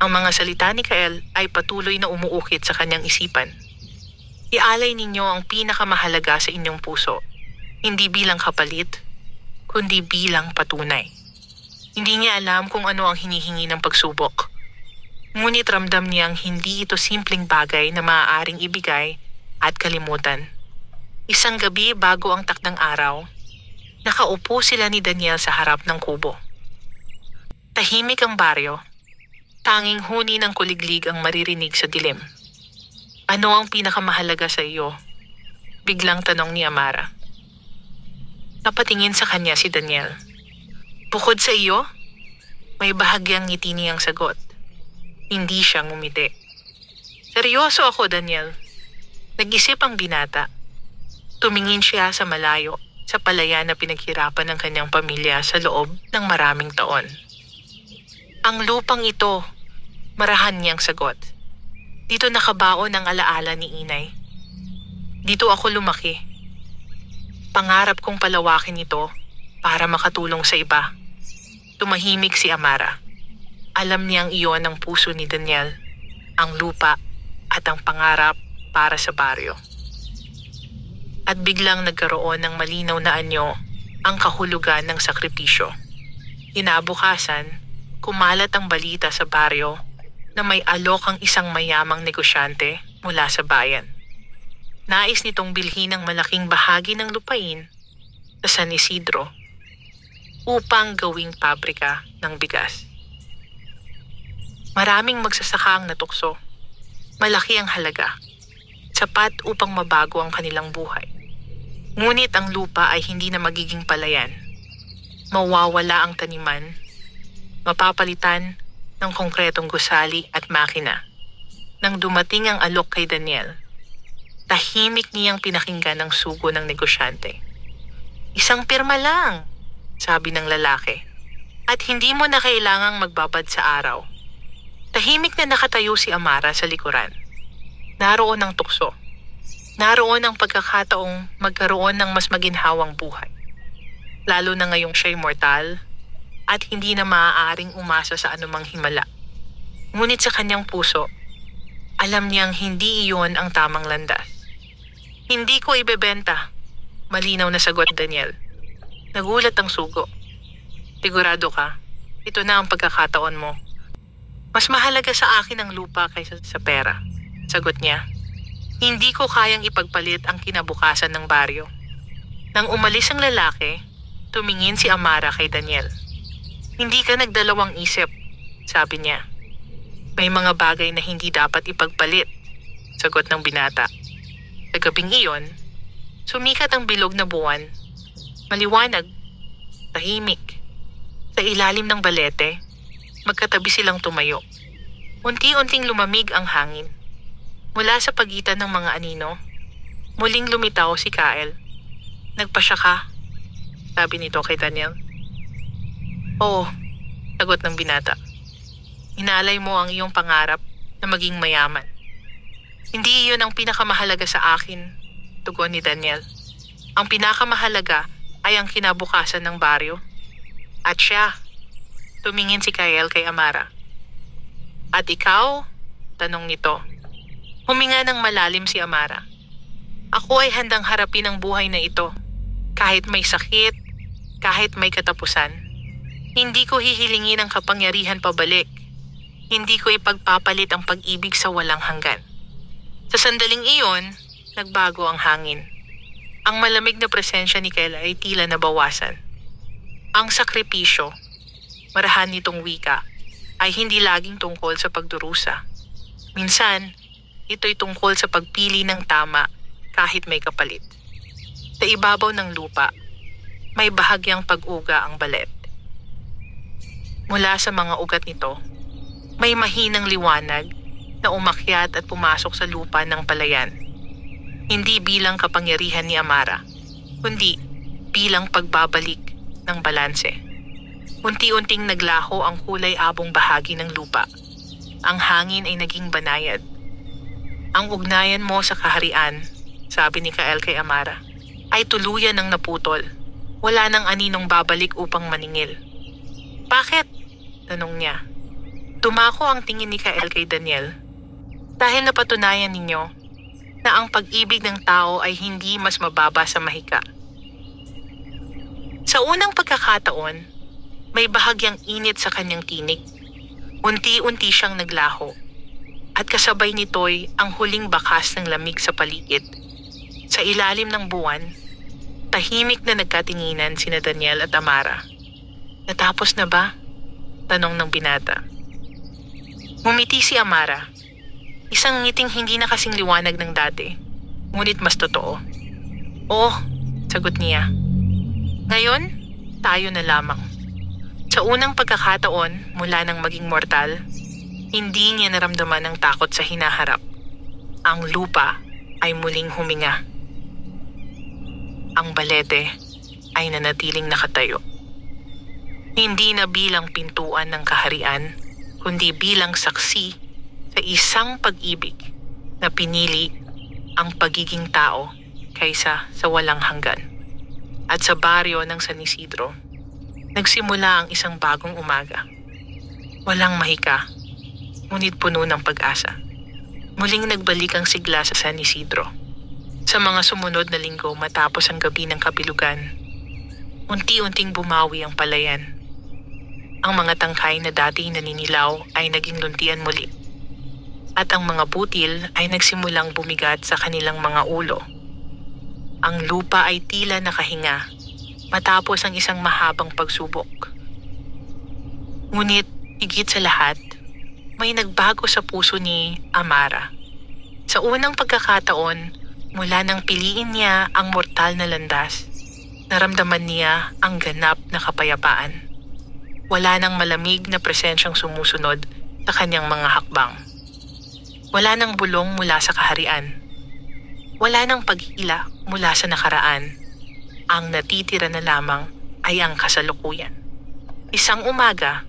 Ang mga salita ni Kael ay patuloy na umuukit sa kanyang isipan. Ialay ninyo ang pinakamahalaga sa inyong puso, hindi bilang kapalit, kundi bilang patunay. Hindi niya alam kung ano ang hinihingi ng pagsubok. Ngunit ramdam niyang hindi ito simpleng bagay na maaaring ibigay at kalimutan. Isang gabi bago ang takdang araw, nakaupo sila ni Daniel sa harap ng kubo. Tahimik ang baryo. Tanging huni ng kuliglig ang maririnig sa dilim. Ano ang pinakamahalaga sa iyo? Biglang tanong ni Amara. Napatingin sa kanya si Daniel. Bukod sa iyo? May bahagyang ngiti niyang sagot. Hindi siya ngumiti. Seryoso ako, Daniel. Nag-isip ang binata. Tumingin siya sa malayo, sa palayan na pinaghirapan ng kanyang pamilya sa loob ng maraming taon. Ang lupang ito, marahan niyang sagot. Dito nakabaon ang alaala ni Inay. Dito ako lumaki. Pangarap kong palawakin ito para makatulong sa iba. Tumahimik si Amara. Alam niyang iyon ang puso ni Daniel, ang lupa at ang pangarap para sa baryo. At biglang nagkaroon ng malinaw na anyo ang kahulugan ng sakripisyo. Kinabukasan, kumalat ang balita sa baryo na may alok ang isang mayamang negosyante mula sa bayan. Nais nitong bilhin ang malaking bahagi ng lupain sa San Isidro upang gawing pabrika ng bigas. Maraming magsasaka ang natukso. Malaki ang halaga. Sapat upang mabago ang kanilang buhay. Ngunit ang lupa ay hindi na magiging palayan. Mawawala ang taniman. Mapapalitan ng konkretong gusali at makina. Nang dumating ang alok kay Daniel, tahimik niyang pinakinggan ang sugo ng negosyante. Isang pirma lang, sabi ng lalaki. At hindi mo na kailangang magbabad sa araw. Tahimik na nakatayo si Amara sa likuran. Naroon ang tukso. Naroon ang pagkakataong magkaroon ng mas maginhawang buhay. Lalo na ngayong siya'y mortal at hindi na maaaring umasa sa anumang himala. Ngunit sa kanyang puso, alam niyang hindi iyon ang tamang landas. Hindi ko ibebenta, malinaw na sagot Daniel. Nagulat ang sugo. Sigurado ka, ito na ang pagkakataon mo. Mas mahalaga sa akin ang lupa kaysa sa pera, sagot niya. Hindi ko kayang ipagpalit ang kinabukasan ng baryo. Nang umalis ang lalaki, tumingin si Amara kay Daniel. Hindi ka nagdalawang isip, sabi niya. May mga bagay na hindi dapat ipagpalit, sagot ng binata. Sa gabing iyon, sumikat ang bilog na buwan. Maliwanag, tahimik. Sa ilalim ng balete, magkatabi silang tumayo. Unti-unting lumamig ang hangin. Mula sa pagitan ng mga anino, muling lumitaw si Kael. Nagpasya ka, sabi nito kay Daniel. Oo, sagot ng binata. Inalay mo ang iyong pangarap na maging mayaman. Hindi iyon ang pinakamahalaga sa akin, tugon ni Daniel. Ang pinakamahalaga ay ang kinabukasan ng baryo. At siya, tumingin si Kyle kay Amara. At ikaw? Tanong nito. Huminga ng malalim si Amara. Ako ay handang harapin ang buhay na ito. Kahit may sakit, kahit may katapusan. Hindi ko hihilingin ang kapangyarihan pabalik. Hindi ko ipagpapalit ang pag-ibig sa walang hanggan. Sa sandaling iyon, nagbago ang hangin. Ang malamig na presensya ni Kyle ay tila nabawasan. Ang sakripisyo, marahan nitong wika, ay hindi laging tungkol sa pagdurusa. Minsan, ito'y tungkol sa pagpili ng tama kahit may kapalit. Sa ibabaw ng lupa, may bahagyang pag-uga ang balet. Mula sa mga ugat nito, may mahinang liwanag na umakyat at pumasok sa lupa ng palayan. Hindi bilang kapangyarihan ni Amara, kundi bilang pagbabalik ng balanse. Unti-unting naglaho ang kulay abong bahagi ng lupa. Ang hangin ay naging banayad. Ang ugnayan mo sa kaharian, sabi ni Kyle kay Amara, ay tuluyan ng naputol. Wala nang aninong babalik upang maningil. Bakit? Tanong niya. Tumako ang tingin ni Kyle kay Daniel. Dahil napatunayan ninyo na ang pag-ibig ng tao ay hindi mas mababa sa mahika. Sa unang pagkakataon, may bahagyang init sa kanyang tinig. Unti-unti siyang naglaho. At kasabay nito'y ang huling bakas ng lamig sa paligid. Sa ilalim ng buwan, tahimik na nagkatinginan sina Daniel at Amara. Natapos na ba? Tanong ng binata. Ngumiti si Amara. Isang ngiting hindi na kasing liwanag ng dati, ngunit mas totoo. Oh, sagot niya. Ngayon, tayo na lamang. Sa unang pagkakataon mula nang maging mortal, hindi niya naramdaman ang takot sa hinaharap. Ang lupa ay muling huminga. Ang balete ay nanatiling nakatayo. Hindi na bilang pintuan ng kaharian, kundi bilang saksi sa isang pag-ibig na pinili ang pagiging tao kaysa sa walang hanggan. At sa baryo ng San Isidro, nagsimula ang isang bagong umaga. Walang mahika, ngunit puno ng pag-asa. Muling nagbalik ang sigla sa San Isidro. Sa mga sumunod na linggo matapos ang gabi ng kabilugan, unti-unting bumawi ang palayan. Ang mga tangkay na dati naninilaw ay naging luntian muli. At ang mga butil ay nagsimulang bumigat sa kanilang mga ulo. Ang lupa ay tila nakahinga matapos ang isang mahabang pagsubok. Ngunit higit sa lahat, may nagbago sa puso ni Amara. Sa unang pagkakataon, mula nang piliin niya ang mortal na landas, naramdaman niya ang ganap na kapayapaan. Wala nang malamig na presensyang sumusunod sa kanyang mga hakbang. Wala nang bulong mula sa kaharian. Wala nang paghila mula sa nakaraan. Ang natitira na lamang ay ang kasalukuyan. Isang umaga,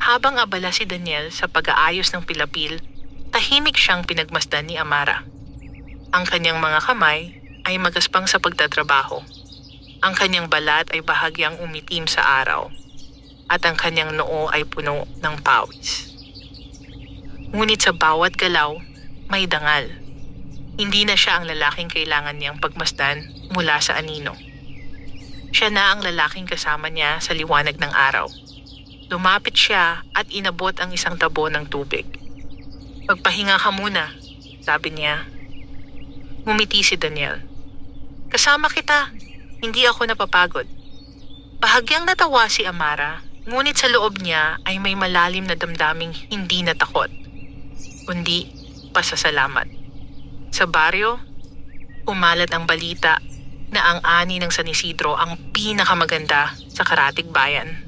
habang abala si Daniel sa pag-aayos ng pilapil, tahimik siyang pinagmasdan ni Amara. Ang kanyang mga kamay ay magaspang sa pagtatrabaho. Ang kanyang balat ay bahagyang umitim sa araw. At ang kanyang noo ay puno ng pawis. Ngunit sa bawat galaw, may dangal. Hindi na siya ang lalaking kailangan niyang pagmasdan mula sa anino. Siya na ang lalaking kasama niya sa liwanag ng araw. Lumapit siya at inabot ang isang tabo ng tubig. Magpahinga ka muna, sabi niya. Ngumiti si Daniel. Kasama kita, hindi ako napapagod. Bahagyang natawa si Amara, ngunit sa loob niya ay may malalim na damdaming hindi na takot, kundi pasasalamat. Sa baryo, umalat ang balita na ang ani ng San Isidro ang pinakamaganda sa Karatig Bayan.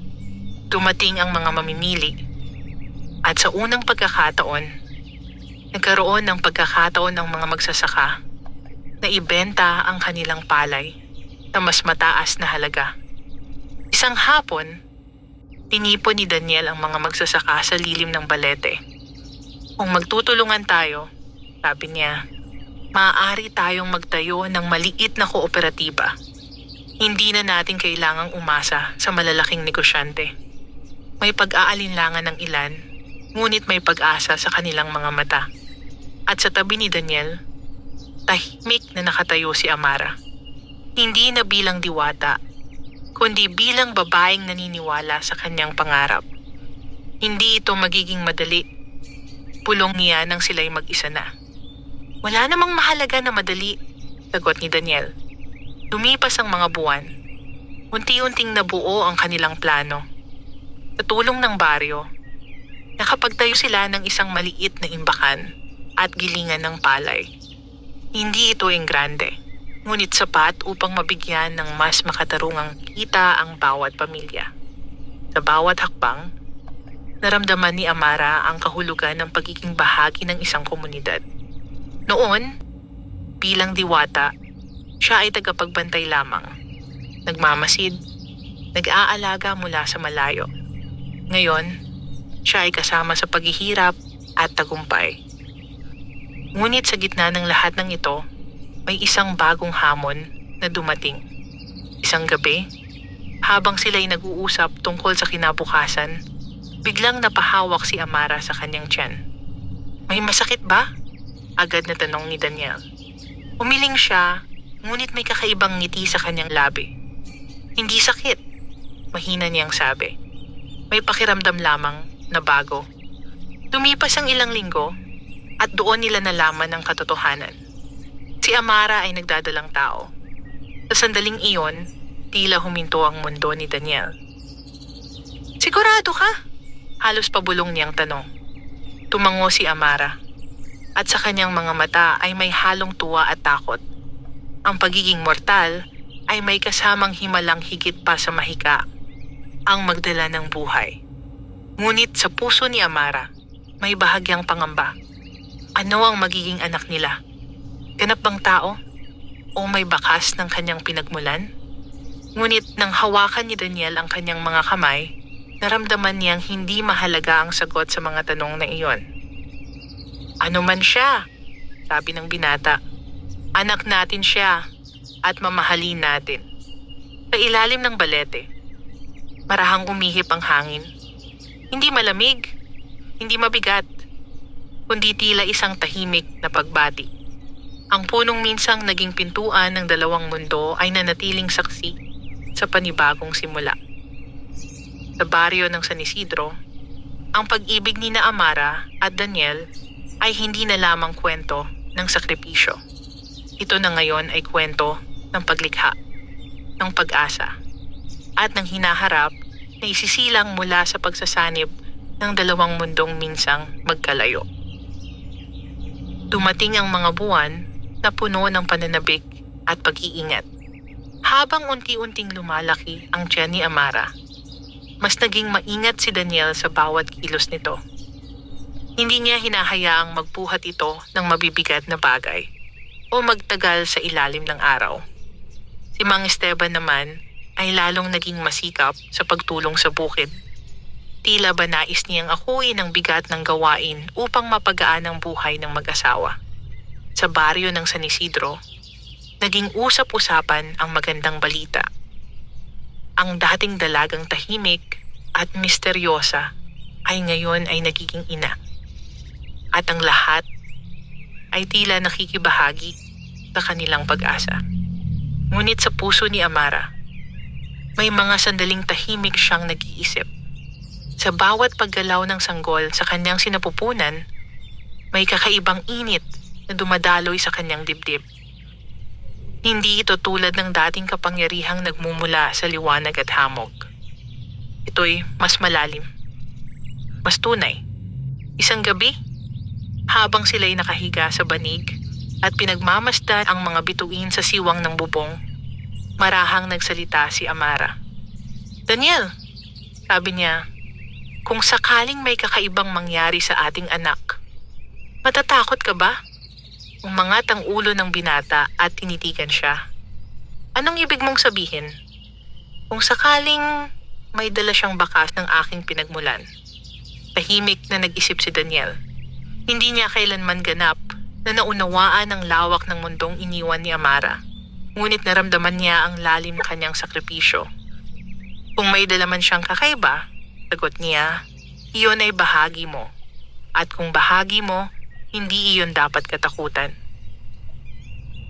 Dumating ang mga mamimili at sa unang pagkakataon, nagkaroon ng pagkakataon ng mga magsasaka na ibenta ang kanilang palay na mas mataas na halaga. Isang hapon, tinipon ni Daniel ang mga magsasaka sa lilim ng balete. Kung magtutulungan tayo, Sabi niya, maaari tayong magtayo ng maliit na kooperatiba. Hindi na natin kailangang umasa sa malalaking negosyante. May pag-aalinlangan ng ilan, ngunit may pag-asa sa kanilang mga mata. At sa tabi ni Daniel, tahimik na nakatayo si Amara. Hindi na bilang diwata, kundi bilang babaeng naniniwala sa kanyang pangarap. Hindi ito magiging madali. Pulong niya nang sila'y mag-isa na. Wala namang mahalaga na madali, sagot ni Daniel. Lumipas ang mga buwan. Unti-unting nabuo ang kanilang plano. Sa tulong ng baryo, nakapagtayo sila ng isang maliit na imbakan at gilingan ng palay. Hindi ito enggrande, ngunit sapat upang mabigyan ng mas makatarungang kita ang bawat pamilya. Sa bawat hakbang, naramdaman ni Amara ang kahulugan ng pagiging bahagi ng isang komunidad. Noon, bilang diwata, siya ay tagapagbantay lamang. Nagmamasid, nag-aalaga mula sa malayo. Ngayon, siya ay kasama sa paghihirap at tagumpay. Ngunit sa gitna ng lahat ng ito, may isang bagong hamon na dumating. Isang gabi, habang sila'y nag-uusap tungkol sa kinabukasan, biglang napahawak si Amara sa kanyang tiyan. May masakit ba? Agad na tanong ni Daniel. Umiling siya, ngunit may kakaibang ngiti sa kanyang labi. Hindi sakit, mahina niyang sabi. May pakiramdam lamang na bago. Lumipas ang ilang linggo at doon nila nalaman ang katotohanan. Si Amara ay nagdadalang tao. Sa sandaling iyon, tila huminto ang mundo ni Daniel. Sigurado ka? Halos pabulong niyang tanong. Tumango si Amara. At sa kanyang mga mata ay may halong tuwa at takot. Ang pagiging mortal ay may kasamang himalang higit pa sa mahika, ang magdala ng buhay. Ngunit sa puso ni Amara, may bahagyang pangamba. Ano ang magiging anak nila? Ganap bang tao? O may bakas ng kanyang pinagmulan? Ngunit nang hawakan ni Daniel ang kanyang mga kamay, naramdaman niyang hindi mahalaga ang sagot sa mga tanong na iyon. Ano man siya, sabi ng binata, anak natin siya at mamahalin natin. Sa ilalim ng balete, marahang umihip ang hangin. Hindi malamig, hindi mabigat, kundi tila isang tahimik na pagbati. Ang punong minsang naging pintuan ng dalawang mundo ay nanatiling saksi sa panibagong simula. Sa baryo ng San Isidro, ang pag-ibig ni na Amara at Daniel ay hindi na lamang kwento ng sakripisyo. Ito na ngayon ay kwento ng paglikha, ng pag-asa, at ng hinaharap na isisilang mula sa pagsasanib ng dalawang mundong minsang magkalayo. Dumating ang mga buwan na puno ng pananabik at pag-iingat. Habang unti-unting lumalaki ang tiyan ni Amara, mas naging maingat si Daniel sa bawat kilos nito. Hindi niya hinahayaang magbuhat ito ng mabibigat na bagay o magtagal sa ilalim ng araw. Si Mang Esteban naman ay lalong naging masikap sa pagtulong sa bukid. Tila ba nais niyang akuin ang bigat ng gawain upang mapagaan ang buhay ng mag-asawa. Sa baryo ng San Isidro, naging usap-usapan ang magandang balita. Ang dating dalagang tahimik at misteryosa ay ngayon ay nagiging ina. At ang lahat ay tila nakikibahagi sa kanilang pag-asa. Ngunit sa puso ni Amara, may mga sandaling tahimik siyang nag-iisip. Sa bawat paggalaw ng sanggol sa kanyang sinapupunan, may kakaibang init na dumadaloy sa kanyang dibdib. Hindi ito tulad ng dating kapangyarihang nagmumula sa liwanag at hamog. Ito'y mas malalim, mas tunay. Isang gabi, habang sila'y nakahiga sa banig at pinagmamasdan ang mga bituin sa siwang ng bubong, marahang nagsalita si Amara. Daniel, sabi niya, kung sakaling may kakaibang mangyari sa ating anak, matatakot ka ba? Umangat ang ulo ng binata at tinitigan siya. Anong ibig mong sabihin? Kung sakaling may dala siyang bakas ng aking pinagmulan. Tahimik na nag-isip si Daniel. Hindi niya kailanman ganap na naunawaan ang lawak ng mundong iniwan ni Amara. Ngunit naramdaman niya ang lalim ng kanyang sakripisyo. Kung may dala man siyang kakaiba, sagot niya, iyon ay bahagi mo. At kung bahagi mo, hindi iyon dapat katakutan.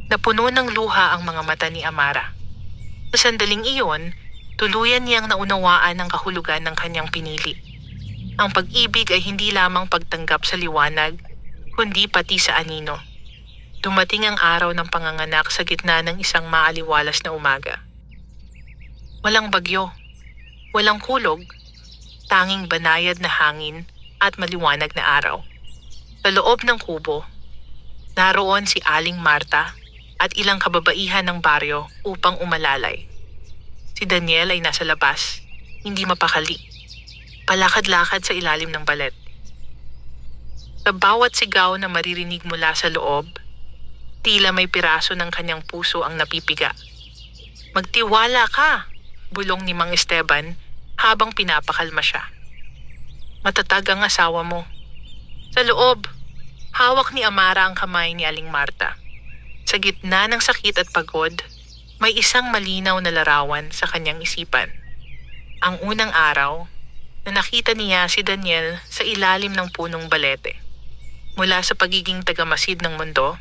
Napuno ng luha ang mga mata ni Amara. Sa sandaling iyon, tuluyan niyang naunawaan ang kahulugan ng kanyang pinili. Ang pag-ibig ay hindi lamang pagtanggap sa liwanag, kundi pati sa anino. Dumating ang araw ng panganganak sa gitna ng isang maaliwalas na umaga. Walang bagyo, walang kulog, tanging banayad na hangin at maliwanag na araw. Sa loob ng kubo, naroon si Aling Marta at ilang kababaihan ng baryo upang umalalay. Si Daniel ay nasa labas, hindi mapakali. Palakad-lakad sa ilalim ng balet. Sa bawat sigaw na maririnig mula sa loob, tila may piraso ng kanyang puso ang napipiga. Magtiwala ka, bulong ni Mang Esteban habang pinapakalma siya. Matatag ang asawa mo. Sa loob, hawak ni Amara ang kamay ni Aling Marta. Sa gitna ng sakit at pagod, may isang malinaw na larawan sa kanyang isipan. Ang unang araw na nakita niya si Daniel sa ilalim ng punong balete. Mula sa pagiging tagamasid ng mundo,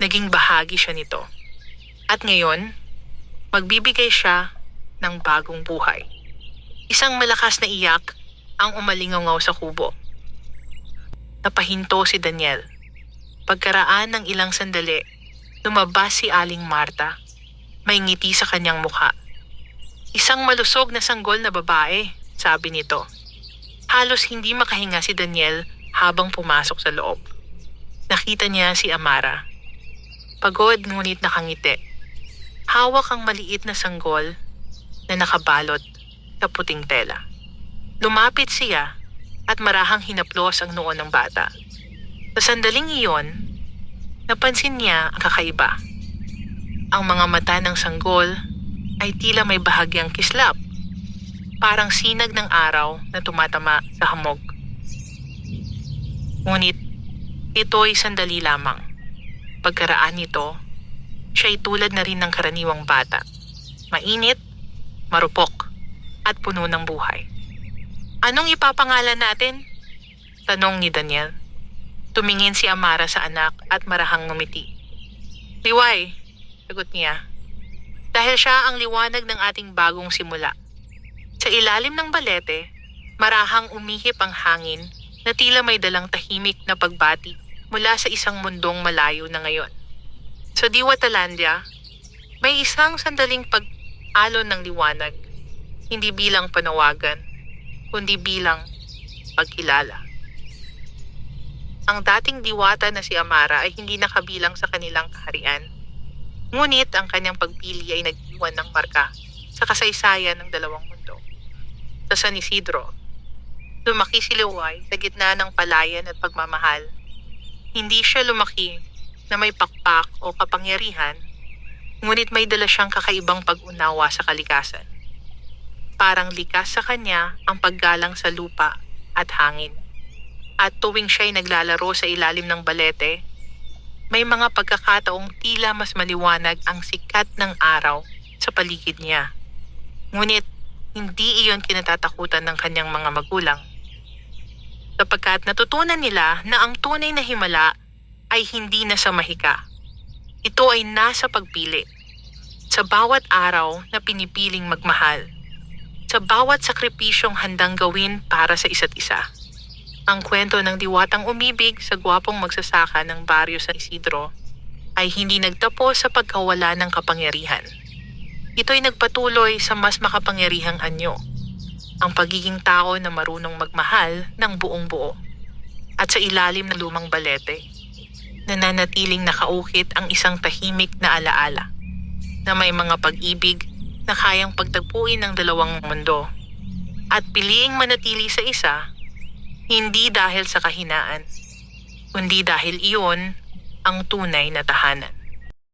naging bahagi siya nito. At ngayon, magbibigay siya ng bagong buhay. Isang malakas na iyak ang umalingaw sa kubo. Napahinto si Daniel. Pagkaraan ng ilang sandali, lumabas si Aling Marta. May ngiti sa kanyang mukha. Isang malusog na sanggol na babae, sabi nito. Halos hindi makahinga si Daniel habang pumasok sa loob. Nakita niya si Amara. Pagod ngunit nakangiti. Hawak ang maliit na sanggol na nakabalot sa puting tela. Lumapit siya at marahang hinaplos ang noo ng bata. Sa sandaling iyon, napansin niya ang kakaiba. Ang mga mata ng sanggol ay tila may bahagyang kislap, parang sinag ng araw na tumatama sa hamog. Ngunit ito'y sandali lamang. Pagkaraan nito, siya'y tulad na rin ng karaniwang bata. Mainit, marupok, at puno ng buhay. Anong ipapangalan natin? Tanong ni Daniel. Tumingin si Amara sa anak at marahang ngumiti. Liway, sagot niya. Dahil siya ang liwanag ng ating bagong simula. Sa ilalim ng balete, marahang umihip ang hangin na tila may dalang tahimik na pagbati mula sa isang mundong malayo na ngayon. Sa Diwatalandia, may isang sandaling pag-alon ng liwanag, hindi bilang panawagan, kundi bilang pagkilala. Ang dating diwata na si Amara ay hindi nakabilang sa kanilang kaharian. Ngunit ang kanyang pagpili ay nag-iwan ng marka sa kasaysayan ng dalawang mundo. Sa San Isidro, lumaki si Liway sa gitna ng palayan at pagmamahal. Hindi siya lumaki na may pakpak o kapangyarihan, ngunit may dala siyang kakaibang pag-unawa sa kalikasan. Parang likas sa kanya ang paggalang sa lupa at hangin. At tuwing siya'y naglalaro sa ilalim ng balete, may mga pagkakataong tila mas maliwanag ang sikat ng araw sa paligid niya. Ngunit hindi iyon kinatatakutan ng kanyang mga magulang. Sapagkat natutunan nila na ang tunay na himala ay hindi nasa mahika. Ito ay nasa pagpili. Sa bawat araw na pinipiling magmahal. Sa bawat sakripisyong handang gawin para sa isa't isa. Ang kwento ng diwatang umibig sa gwapong magsasaka ng baryo San Isidro ay hindi nagtapos sa pagkawala ng kapangyarihan. Ito'y nagpatuloy sa mas makapangyarihang anyo, ang pagiging tao na marunong magmahal ng buong buo. At sa ilalim ng lumang balete, nananatiling nakaukit ang isang tahimik na alaala na may mga pag-ibig na kayang pagtagpuin ng dalawang mundo at piliing manatili sa isa. Hindi dahil sa kahinaan, kundi dahil iyon ang tunay na tahanan.